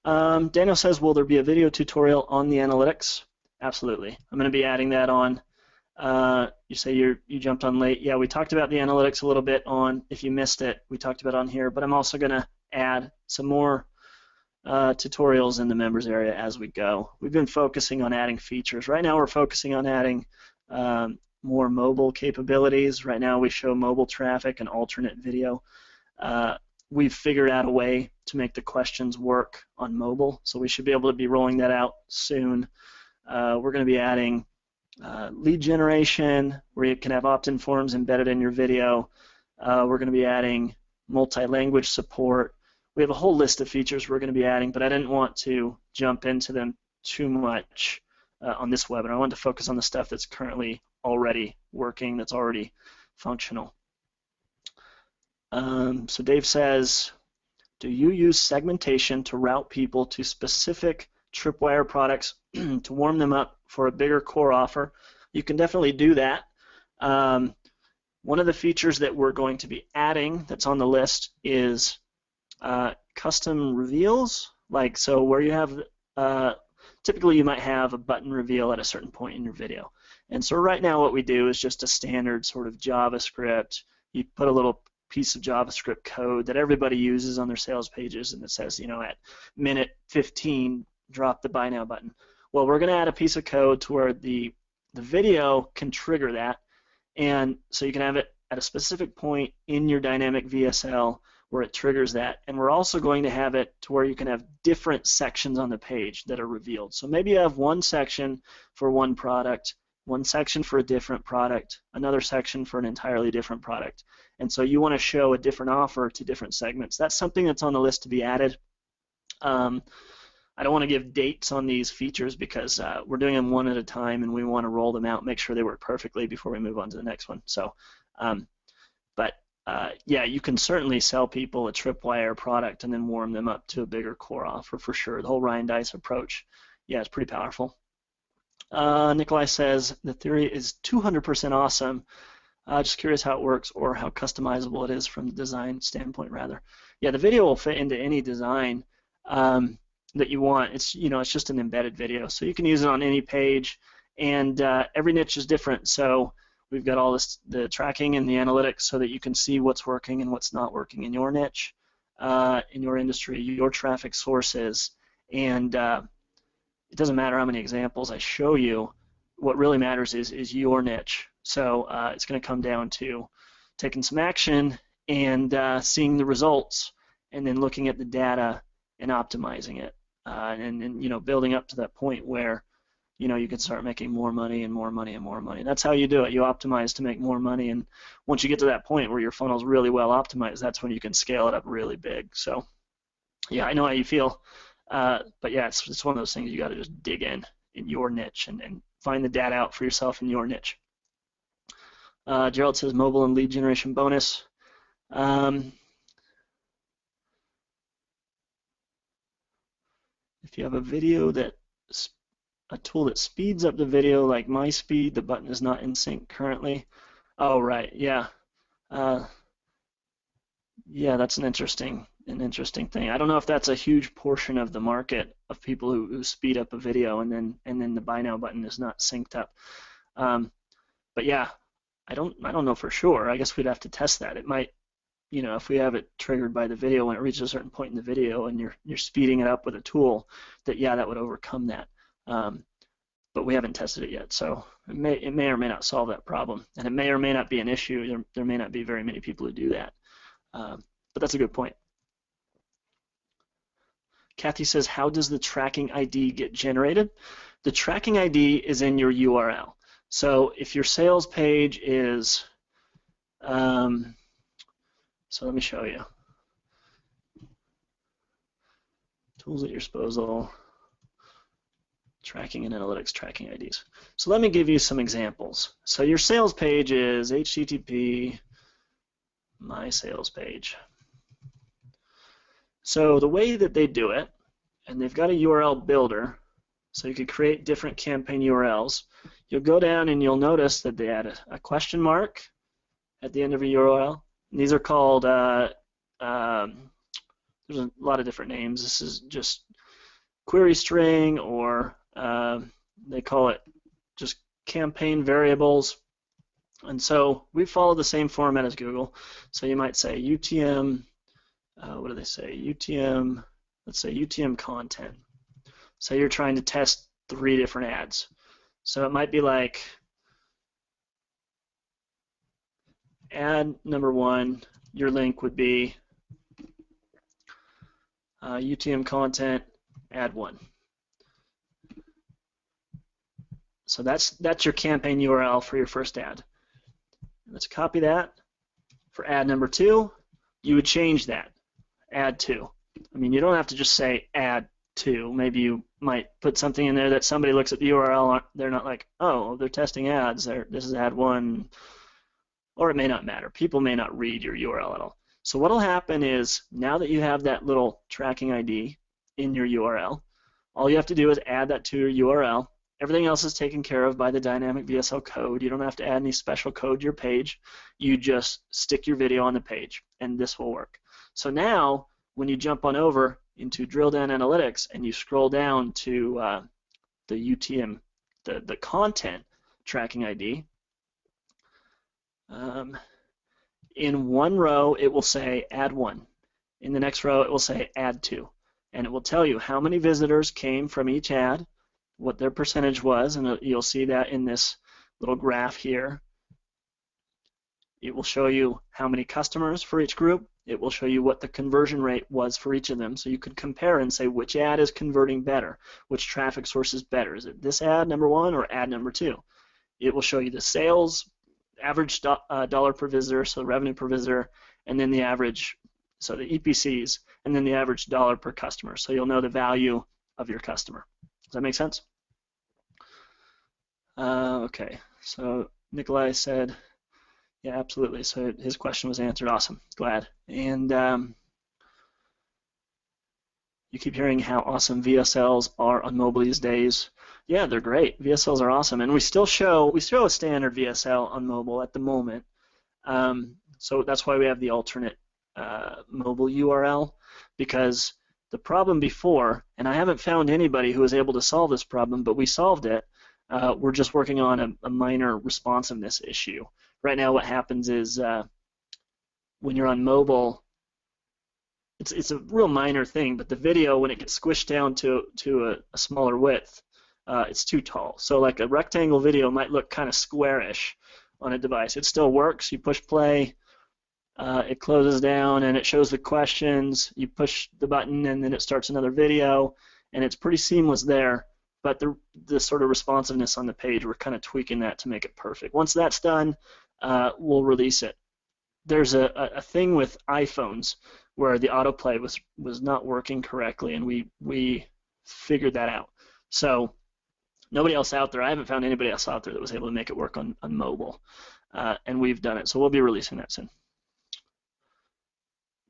Daniel says, will there be a video tutorial on the analytics? Absolutely. I'm going to be adding that on. You say you jumped on late. Yeah, we talked about the analytics a little bit on, if you missed it, we talked about it on here, but I'm also going to add some more tutorials in the members area as we go. We've been focusing on adding features. Right now we're focusing on adding more mobile capabilities. Right now we show mobile traffic and alternate video. We've figured out a way to make the questions work on mobile, so we should be able to be rolling that out soon. We're going to be adding lead generation, where you can have opt-in forms embedded in your video. We're going to be adding multi-language support. We have a whole list of features we're going to be adding, but I didn't want to jump into them too much on this webinar. I wanted to focus on the stuff that's currently already working, that's already functional. So Dave says, do you use segmentation to route people to specific Tripwire products to warm them up for a bigger core offer? You can definitely do that. One of the features that we're going to be adding that's on the list is custom reveals. Like, so where you have, typically you might have a button reveal at a certain point in your video. And so right now what we do is just a standard sort of JavaScript. You put a little piece of JavaScript code that everybody uses on their sales pages, and it says, you know, at minute 15, drop the buy now button. Well, we're going to add a piece of code to where the video can trigger that, and so you can have it at a specific point in your dynamic VSL where it triggers that. And we're also going to have it to where you can have different sections on the page that are revealed. So maybe you have one section for one product, one section for a different product, another section for an entirely different product. And so you want to show a different offer to different segments. That's something that's on the list to be added. I don't want to give dates on these features because we're doing them one at a time, and we want to roll them out, make sure they work perfectly before we move on to the next one. So, yeah, you can certainly sell people a Tripwire product and then warm them up to a bigger core offer for sure. The whole Ryan Dice approach, yeah, it's pretty powerful. Nikolai says the theory is 200% awesome. Just curious how it works or how customizable it is from the design standpoint, rather. Yeah, the video will fit into any design that you want. It's, you know, it's just an embedded video, so you can use it on any page, and every niche is different. So we've got all this, the tracking and the analytics, so that you can see what's working and what's not working in your niche, in your industry, your traffic sources, and it doesn't matter how many examples I show you. What really matters is your niche. So it's going to come down to taking some action and seeing the results, and then looking at the data and optimizing it, and you know, building up to that point where, you know, you can start making more money and more money and more money. That's how you do it. You optimize to make more money, and once you get to that point where your funnel's really well optimized, that's when you can scale it up really big. So yeah, I know how you feel, but yeah, it's one of those things you got to just dig in your niche and find the data out for yourself in your niche. Gerald says mobile and lead generation bonus. If you have a video a tool that speeds up the video like my speed, the button is not in sync currently. Oh, right, yeah. Yeah, that's an interesting thing. I don't know if that's a huge portion of the market of people who speed up a video and then the buy now button is not synced up. But yeah, I don't know for sure. I guess we'd have to test that. It might, you know, if we have it triggered by the video when it reaches a certain point in the video and you're speeding it up with a tool, that yeah, that would overcome that. But we haven't tested it yet, so it may or may not solve that problem, and it may or may not be an issue. There may not be very many people who do that, but that's a good point. Kathy says, how does the tracking ID get generated? The tracking ID is in your URL. So if your sales page is, so let me show you. Tools at your disposal, tracking and analytics, tracking IDs. So let me give you some examples. So your sales page is HTTP, my sales page. So the way that they do it, and they've got a URL builder, so you could create different campaign URLs. You'll go down and you'll notice that they add a question mark at the end of a URL. And these are called, there's a lot of different names. This is just query string, or they call it just campaign variables. And so we follow the same format as Google. So you might say UTM, what do they say? UTM, let's say UTM content. So you're trying to test 3 different ads. So it might be like ad number 1, your link would be UTM content ad 1. So that's your campaign URL for your first ad. Let's copy that. For ad number 2, you would change that, ad 2. I mean, you don't have to just say ad 2. Maybe you might put something in there that somebody looks at the URL, they're not like, oh, they're testing ads, this is ad 1, or it may not matter. People may not read your URL at all. So what'll happen is, now that you have that little tracking ID in your URL, all you have to do is add that to your URL. Everything else is taken care of by the dynamic VSL code. You don't have to add any special code to your page. You just stick your video on the page, and this will work. So now, when you jump on over into Drill Down Analytics and you scroll down to the UTM, the content tracking ID, in one row it will say add 1. In the next row it will say add 2. And it will tell you how many visitors came from each ad, what their percentage was, and you'll see that in this little graph here. It will show you how many customers for each group. It will show you what the conversion rate was for each of them, so you could compare and say which ad is converting better, which traffic source is better. Is it this ad number 1 or ad number 2? It will show you the sales, average dollar per visitor, so revenue per visitor, and then the average, so the EPCs, and then the average dollar per customer. So you'll know the value of your customer. Does that make sense? Okay, so Nikolai said, yeah, absolutely. So his question was answered. Awesome, glad. And you keep hearing how awesome VSLs are on mobile these days. Yeah, they're great. VSLs are awesome, and we still show a standard VSL on mobile at the moment. So that's why we have the alternate mobile URL, because the problem before, and I haven't found anybody who was able to solve this problem, but we solved it. We're just working on a minor responsiveness issue. Right now what happens is when you're on mobile, it's a real minor thing, but the video, when it gets squished down to a smaller width, it's too tall. So like a rectangle video might look kind of squarish on a device. It still works. You push play, it closes down, and it shows the questions. You push the button, and then it starts another video, and it's pretty seamless there. But the sort of responsiveness on the page, we're kind of tweaking that to make it perfect. Once that's done, we'll release it. There's a thing with iPhones where the autoplay was not working correctly, and we figured that out. So nobody else out there, I haven't found anybody else out there that was able to make it work on mobile, and we've done it. So we'll be releasing that soon.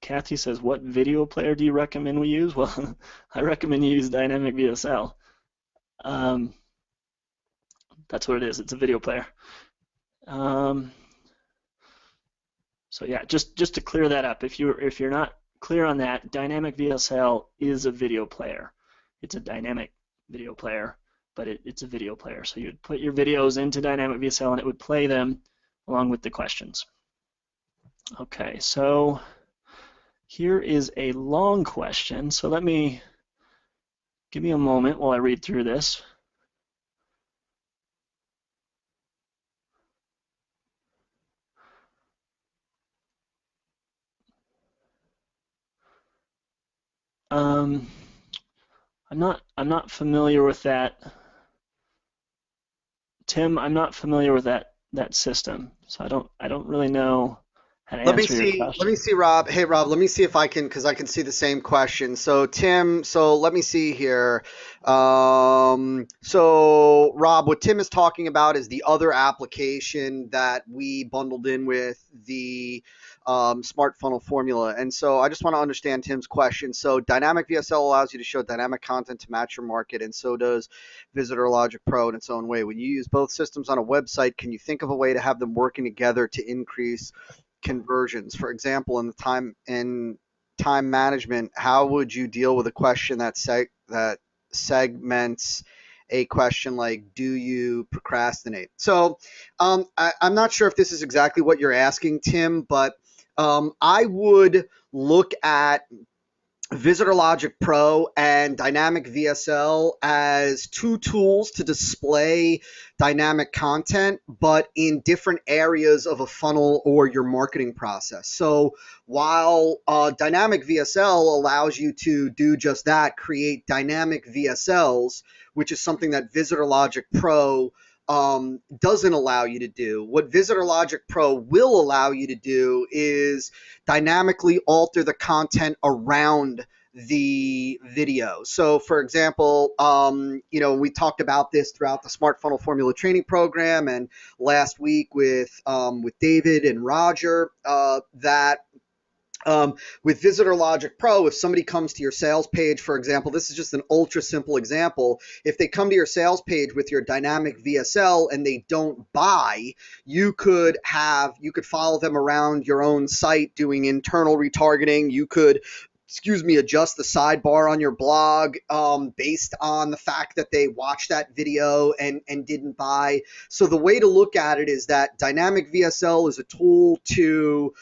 Kathy says, what video player do you recommend we use? Well, I recommend you use Dynamic VSL. That's what it is. It's a video player. So yeah, just to clear that up, if you're not clear on that, Dynamic VSL is a video player. It's a dynamic video player, but it's a video player. So you'd put your videos into Dynamic VSL and it would play them along with the questions. Okay, so here is a long question. So give me a moment while I read through this. I'm not familiar with that. Tim, I'm not familiar with that system, so I don't really know how to answer your question. Let me see, Rob. Hey, Rob, let me see if I can, because I can see the same question. So, Tim, let me see here. So, Rob, what Tim is talking about is the other application that we bundled in with the Smart Funnel Formula. And so I just want to understand Tim's question. So Dynamic VSL allows you to show dynamic content to match your market, and so does Visitor Logic Pro in its own way. When you use both systems on a website, can you think of a way to have them working together to increase conversions? For example, in time management, how would you deal with a question that segments a question like, do you procrastinate? So I'm not sure if this is exactly what you're asking, Tim, but I would look at Visitor Logic Pro and Dynamic VSL as two tools to display dynamic content, but in different areas of a funnel or your marketing process. So while Dynamic VSL allows you to do just that, create dynamic VSLs, which is something that Visitor Logic Pro doesn't allow you to do. What Visitor Logic Pro will allow you to do is dynamically alter the content around the video. So, for example, we talked about this throughout the Smart Funnel Formula Training Program, and last week with David and Roger, that with Visitor Logic Pro, if somebody comes to your sales page, for example, this is just an ultra simple example. If they come to your sales page with your dynamic VSL and they don't buy, you could follow them around your own site doing internal retargeting. You could adjust the sidebar on your blog based on the fact that they watched that video and didn't buy. So the way to look at it is that dynamic VSL is a tool to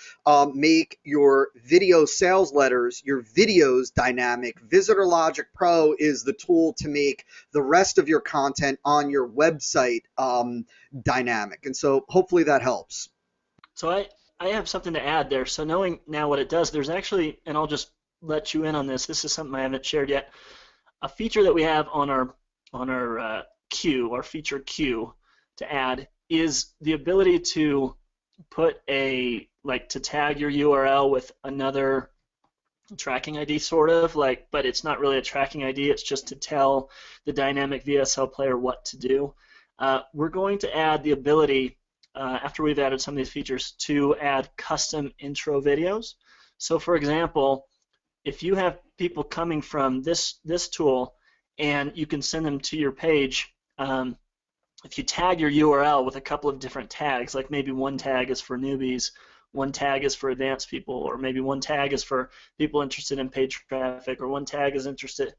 make your video sales letters, your videos dynamic. Visitor Logic Pro is the tool to make the rest of your content on your website dynamic. And so hopefully that helps. So I have something to add there. So knowing now what it does, there's actually, and I'll just let you in on this. This is something I haven't shared yet. A feature that we have on our queue, our feature queue to add, is the ability to put to tag your URL with another tracking ID, sort of but it's not really a tracking ID. It's just to tell the dynamic VSL player what to do. We're going to add the ability, after we've added some of these features, to add custom intro videos. So, for example, if you have people coming from this tool and you can send them to your page, if you tag your URL with a couple of different tags, like maybe one tag is for newbies, one tag is for advanced people, or maybe one tag is for people interested in paid traffic, or one tag is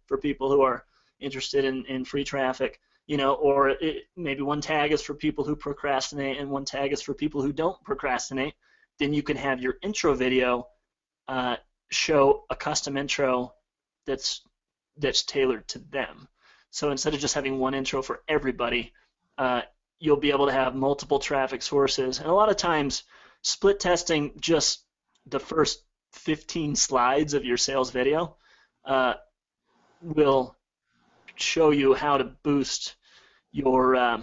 for people who are interested in free traffic, or maybe one tag is for people who procrastinate and one tag is for people who don't procrastinate, then you can have your intro video show a custom intro that's tailored to them. So instead of just having one intro for everybody, you'll be able to have multiple traffic sources. And a lot of times, split testing just the first 15 slides of your sales video will show you how to boost your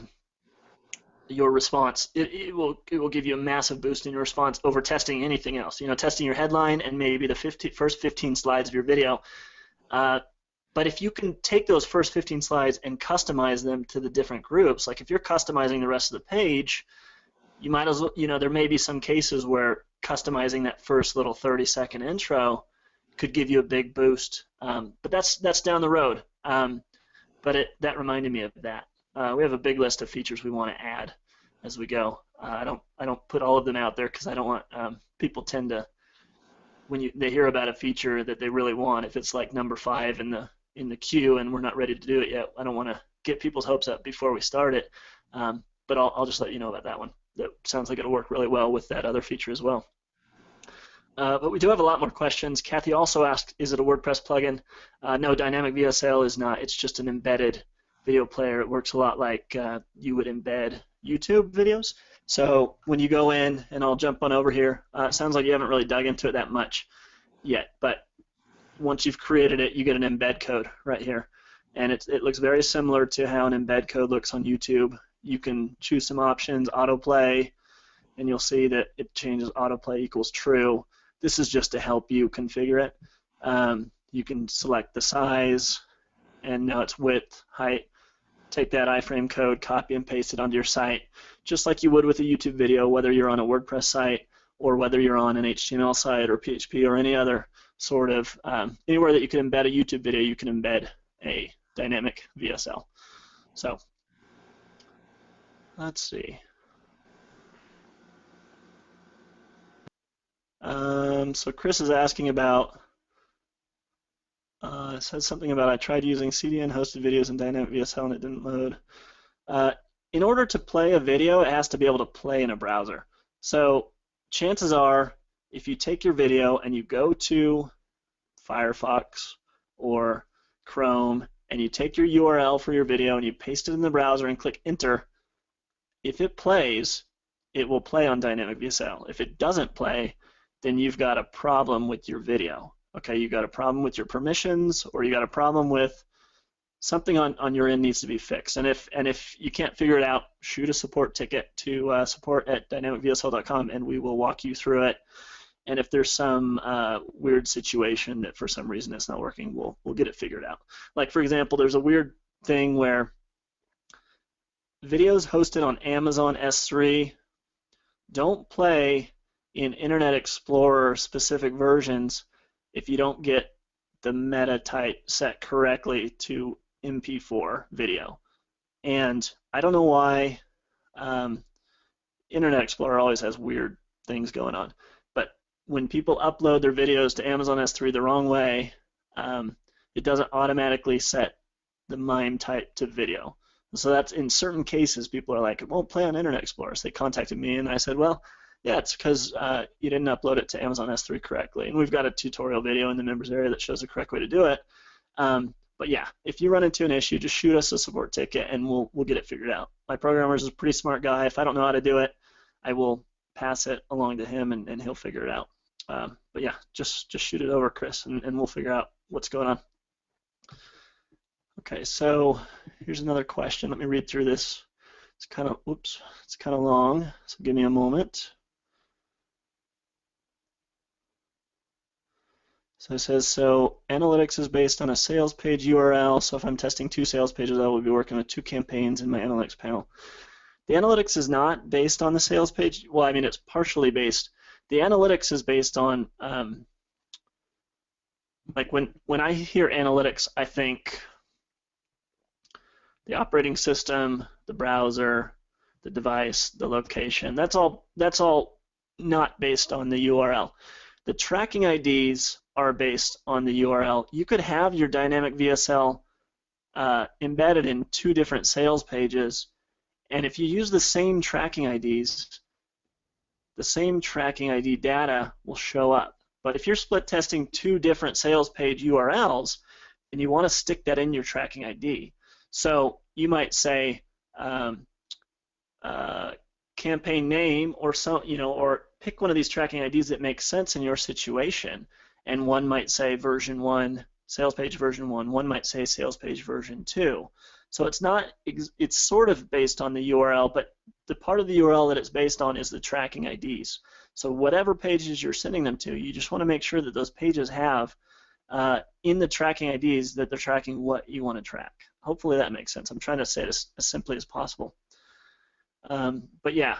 response. It will give you a massive boost in your response over testing anything else. Testing your headline and maybe the first 15 slides of your video. But if you can take those first 15 slides and customize them to the different groups, like if you're customizing the rest of the page, you might as well, there may be some cases where customizing that first little 30-second intro could give you a big boost. But that's down the road. But that reminded me of that. We have a big list of features we want to add as we go. I don't put all of them out there because I don't want people tend to, when they hear about a feature that they really want, if it's like number 5 in the queue and we're not ready to do it yet, I don't want to get people's hopes up before we start it. But I'll just let you know about that one. That sounds like it'll work really well with that other feature as well. But we do have a lot more questions. Kathy also asked, is it a WordPress plugin? No, Dynamic VSL is not. It's just an embedded video player. It works a lot like you would embed YouTube videos. So when you go in, and I'll jump on over here, it sounds like you haven't really dug into it that much yet, but once you've created it, you get an embed code right here. And it looks very similar to how an embed code looks on YouTube. You can choose some options, autoplay, and you'll see that it changes autoplay equals true. This is just to help you configure it. You can select the size, and now it's width, height. Take that iframe code, copy and paste it onto your site, just like you would with a YouTube video, whether you're on a WordPress site or whether you're on an HTML site or PHP or any other sort of, anywhere that you can embed a YouTube video, you can embed a dynamic VSL. So let's see. So Chris is asking about, says something about I tried using CDN hosted videos in dynamic VSL and it didn't load. In order to play a video, it has to be able to play in a browser. So chances are, if you take your video and you go to Firefox or Chrome, and you take your URL for your video and you paste it in the browser and click enter, if it plays, it will play on Dynamic VSL. If it doesn't play, then you've got a problem with your video. Okay, you've got a problem with your permissions, or you got a problem with something on your end needs to be fixed. And if you can't figure it out, shoot a support ticket to support@dynamicvsl.com, and we will walk you through it. And if there's some weird situation that for some reason it's not working, we'll get it figured out. Like, for example, there's a weird thing where videos hosted on Amazon S3 don't play in Internet Explorer specific versions if you don't get the meta type set correctly to MP4 video. And I don't know why Internet Explorer always has weird things going on, but when people upload their videos to Amazon S3 the wrong way, it doesn't automatically set the MIME type to video. So that's, in certain cases, people are like, it won't play on Internet Explorer. So they contacted me, and I said, well, yeah, it's because you didn't upload it to Amazon S3 correctly. And we've got a tutorial video in the members area that shows the correct way to do it. But yeah, if you run into an issue, just shoot us a support ticket, and we'll get it figured out. My programmer is a pretty smart guy. If I don't know how to do it, I will pass it along to him, and he'll figure it out. But yeah, just shoot it over, Chris, and we'll figure out what's going on. Okay, so here's another question. Let me read through this. It's kind of, oops, it's kind of long, so give me a moment. So it says, so analytics is based on a sales page URL. So if I'm testing 2 sales pages, I will be working with 2 campaigns in my analytics panel. The analytics is not based on the sales page. Well, I mean, it's partially based. The analytics is based on, like when I hear analytics, I think the operating system, the browser, the device, the location. That's all not based on the URL. The tracking IDs are based on the URL. You could have your dynamic VSL embedded in 2 different sales pages, and if you use the same tracking IDs, the same tracking ID data will show up. But if you're split testing 2 different sales page URLs, then you want to stick that in your tracking ID. So you might say campaign name, or or pick one of these tracking IDs that makes sense in your situation. And one might say version 1, sales page version 1. One might say sales page version 2. So it's sort of based on the URL, but the part of the URL that it's based on is the tracking IDs. So whatever pages you're sending them to, you just want to make sure that those pages have in the tracking IDs that they're tracking what you want to track. Hopefully that makes sense. I'm trying to say it as simply as possible. But yeah,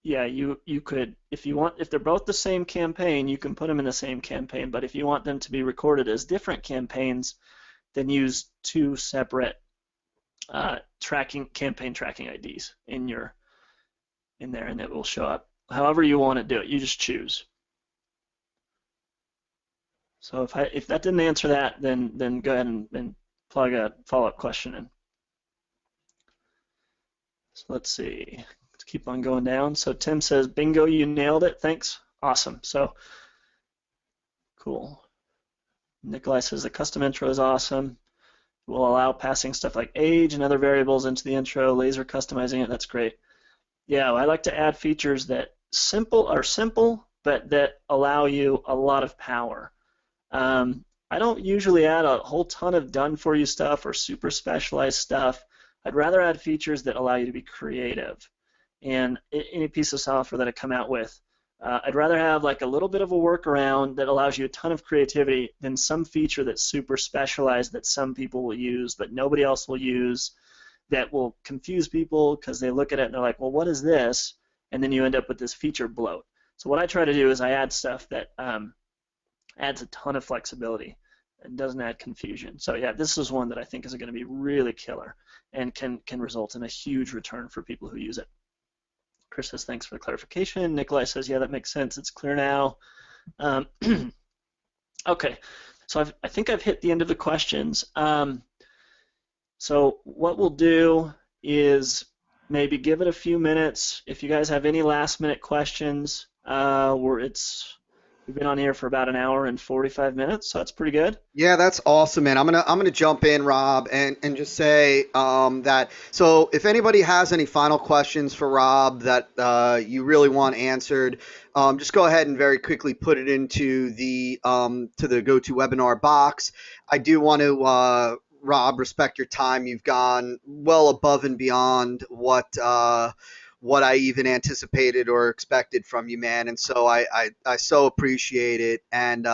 you could, if they're both the same campaign, you can put them in the same campaign. But if you want them to be recorded as different campaigns, then use 2 separate campaign tracking IDs in there, and it will show up however you want to do it. You just choose. So if that didn't answer that, then go ahead and plug a follow-up question in. So let's see. Let's keep on going down. So Tim says, bingo, you nailed it. Thanks. Awesome. So cool. Nikolai says the custom intro is awesome. It will allow passing stuff like age and other variables into the intro, laser customizing it. That's great. Yeah, I like to add features that are simple, but that allow you a lot of power. I don't usually add a whole ton of done-for-you stuff or super specialized stuff. I'd rather add features that allow you to be creative. And any piece of software that I come out with, I'd rather have like a little bit of a workaround that allows you a ton of creativity than some feature that's super specialized that some people will use but nobody else will use, that will confuse people because they look at it and they're like, well, what is this? And then you end up with this feature bloat. So what I try to do is I add stuff that adds a ton of flexibility and doesn't add confusion. So yeah, this is one that I think is going to be really killer and can result in a huge return for people who use it. Chris says, thanks for the clarification. Nikolai says, yeah, that makes sense. It's clear now. Okay, so I think I've hit the end of the questions. So what we'll do is maybe give it a few minutes. If you guys have any last-minute questions, we've We've been on here for about an hour and 45 minutes, so that's pretty good. Yeah, that's awesome, man. I'm gonna jump in, Rob, and just say that. So, if anybody has any final questions for Rob that you really want answered, just go ahead and very quickly put it into the to the GoToWebinar box. I do want to, Rob, respect your time. You've gone well above and beyond what I even anticipated or expected from you, man. And so I so appreciate it. And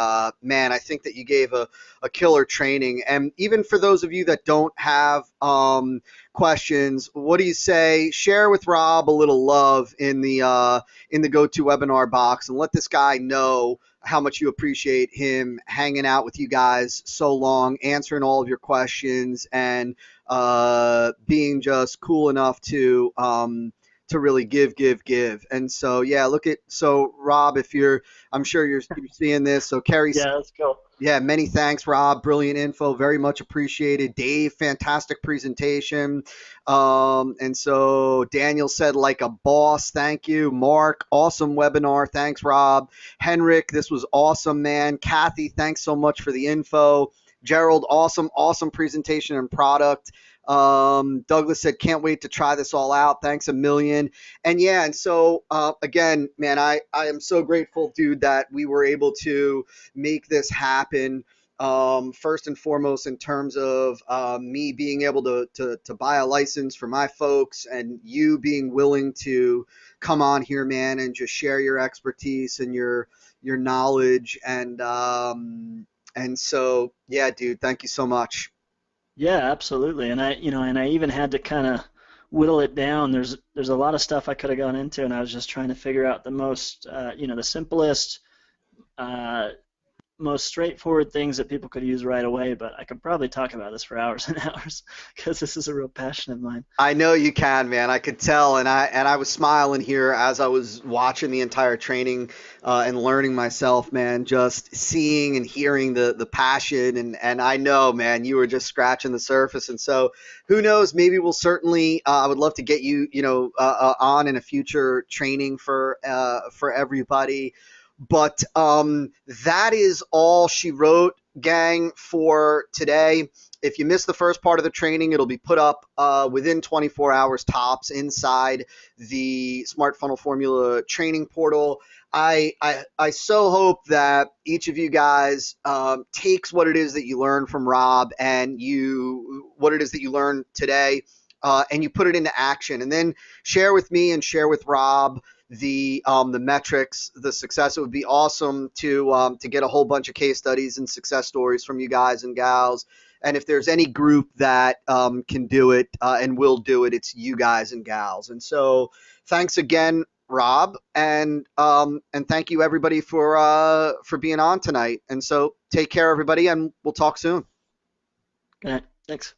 man, I think that you gave a killer training. And even for those of you that don't have questions, what do you say? Share with Rob a little love in the GoToWebinar box and let this guy know how much you appreciate him hanging out with you guys so long, answering all of your questions, and being just cool enough to really give. And so, yeah, so Rob, if you're, I'm sure you're seeing this. So Kerry, Yeah, let's go. yeah, many thanks, Rob. Brilliant info, very much appreciated. Dave, fantastic presentation. And so Daniel said, like a boss, thank you. Mark, awesome webinar, thanks, Rob. Henrik, this was awesome, man. Kathy, thanks so much for the info. Gerald, awesome presentation and product. Douglas said, can't wait to try this all out. Thanks a million. And yeah, and so again, man, I am so grateful, dude, that we were able to make this happen. First and foremost, in terms of me being able to buy a license for my folks, and you being willing to come on here, man, and just share your expertise and your knowledge. And so, yeah, dude, thank you so much. Yeah, absolutely. And I even had to kind of whittle it down. There's a lot of stuff I could have gone into, and I was just trying to figure out the most, the simplest, uh, most straightforward things that people could use right away. But I could probably talk about this for hours and hours because this is a real passion of mine. I know you can, man. I could tell, and I was smiling here as I was watching the entire training and learning myself, man. Just seeing and hearing the passion, and I know, man, you were just scratching the surface. And so, who knows? Maybe we'll certainly. I would love to get you, on in a future training for everybody. But that is all she wrote, gang, for today. If you missed the first part of the training, it'll be put up within 24 hours tops inside the Smart Funnel Formula training portal. I so hope that each of you guys takes what it is that you learned from Rob and what it is that you learned today, and you put it into action, and then share with me and share with Rob the metrics, the success. It would be awesome to get a whole bunch of case studies and success stories from you guys and gals. And if there's any group that can do it and will do it, it's you guys and gals. And so, thanks again, Rob, and thank you everybody for being on tonight. And so, take care, everybody, and we'll talk soon. Good night. Thanks.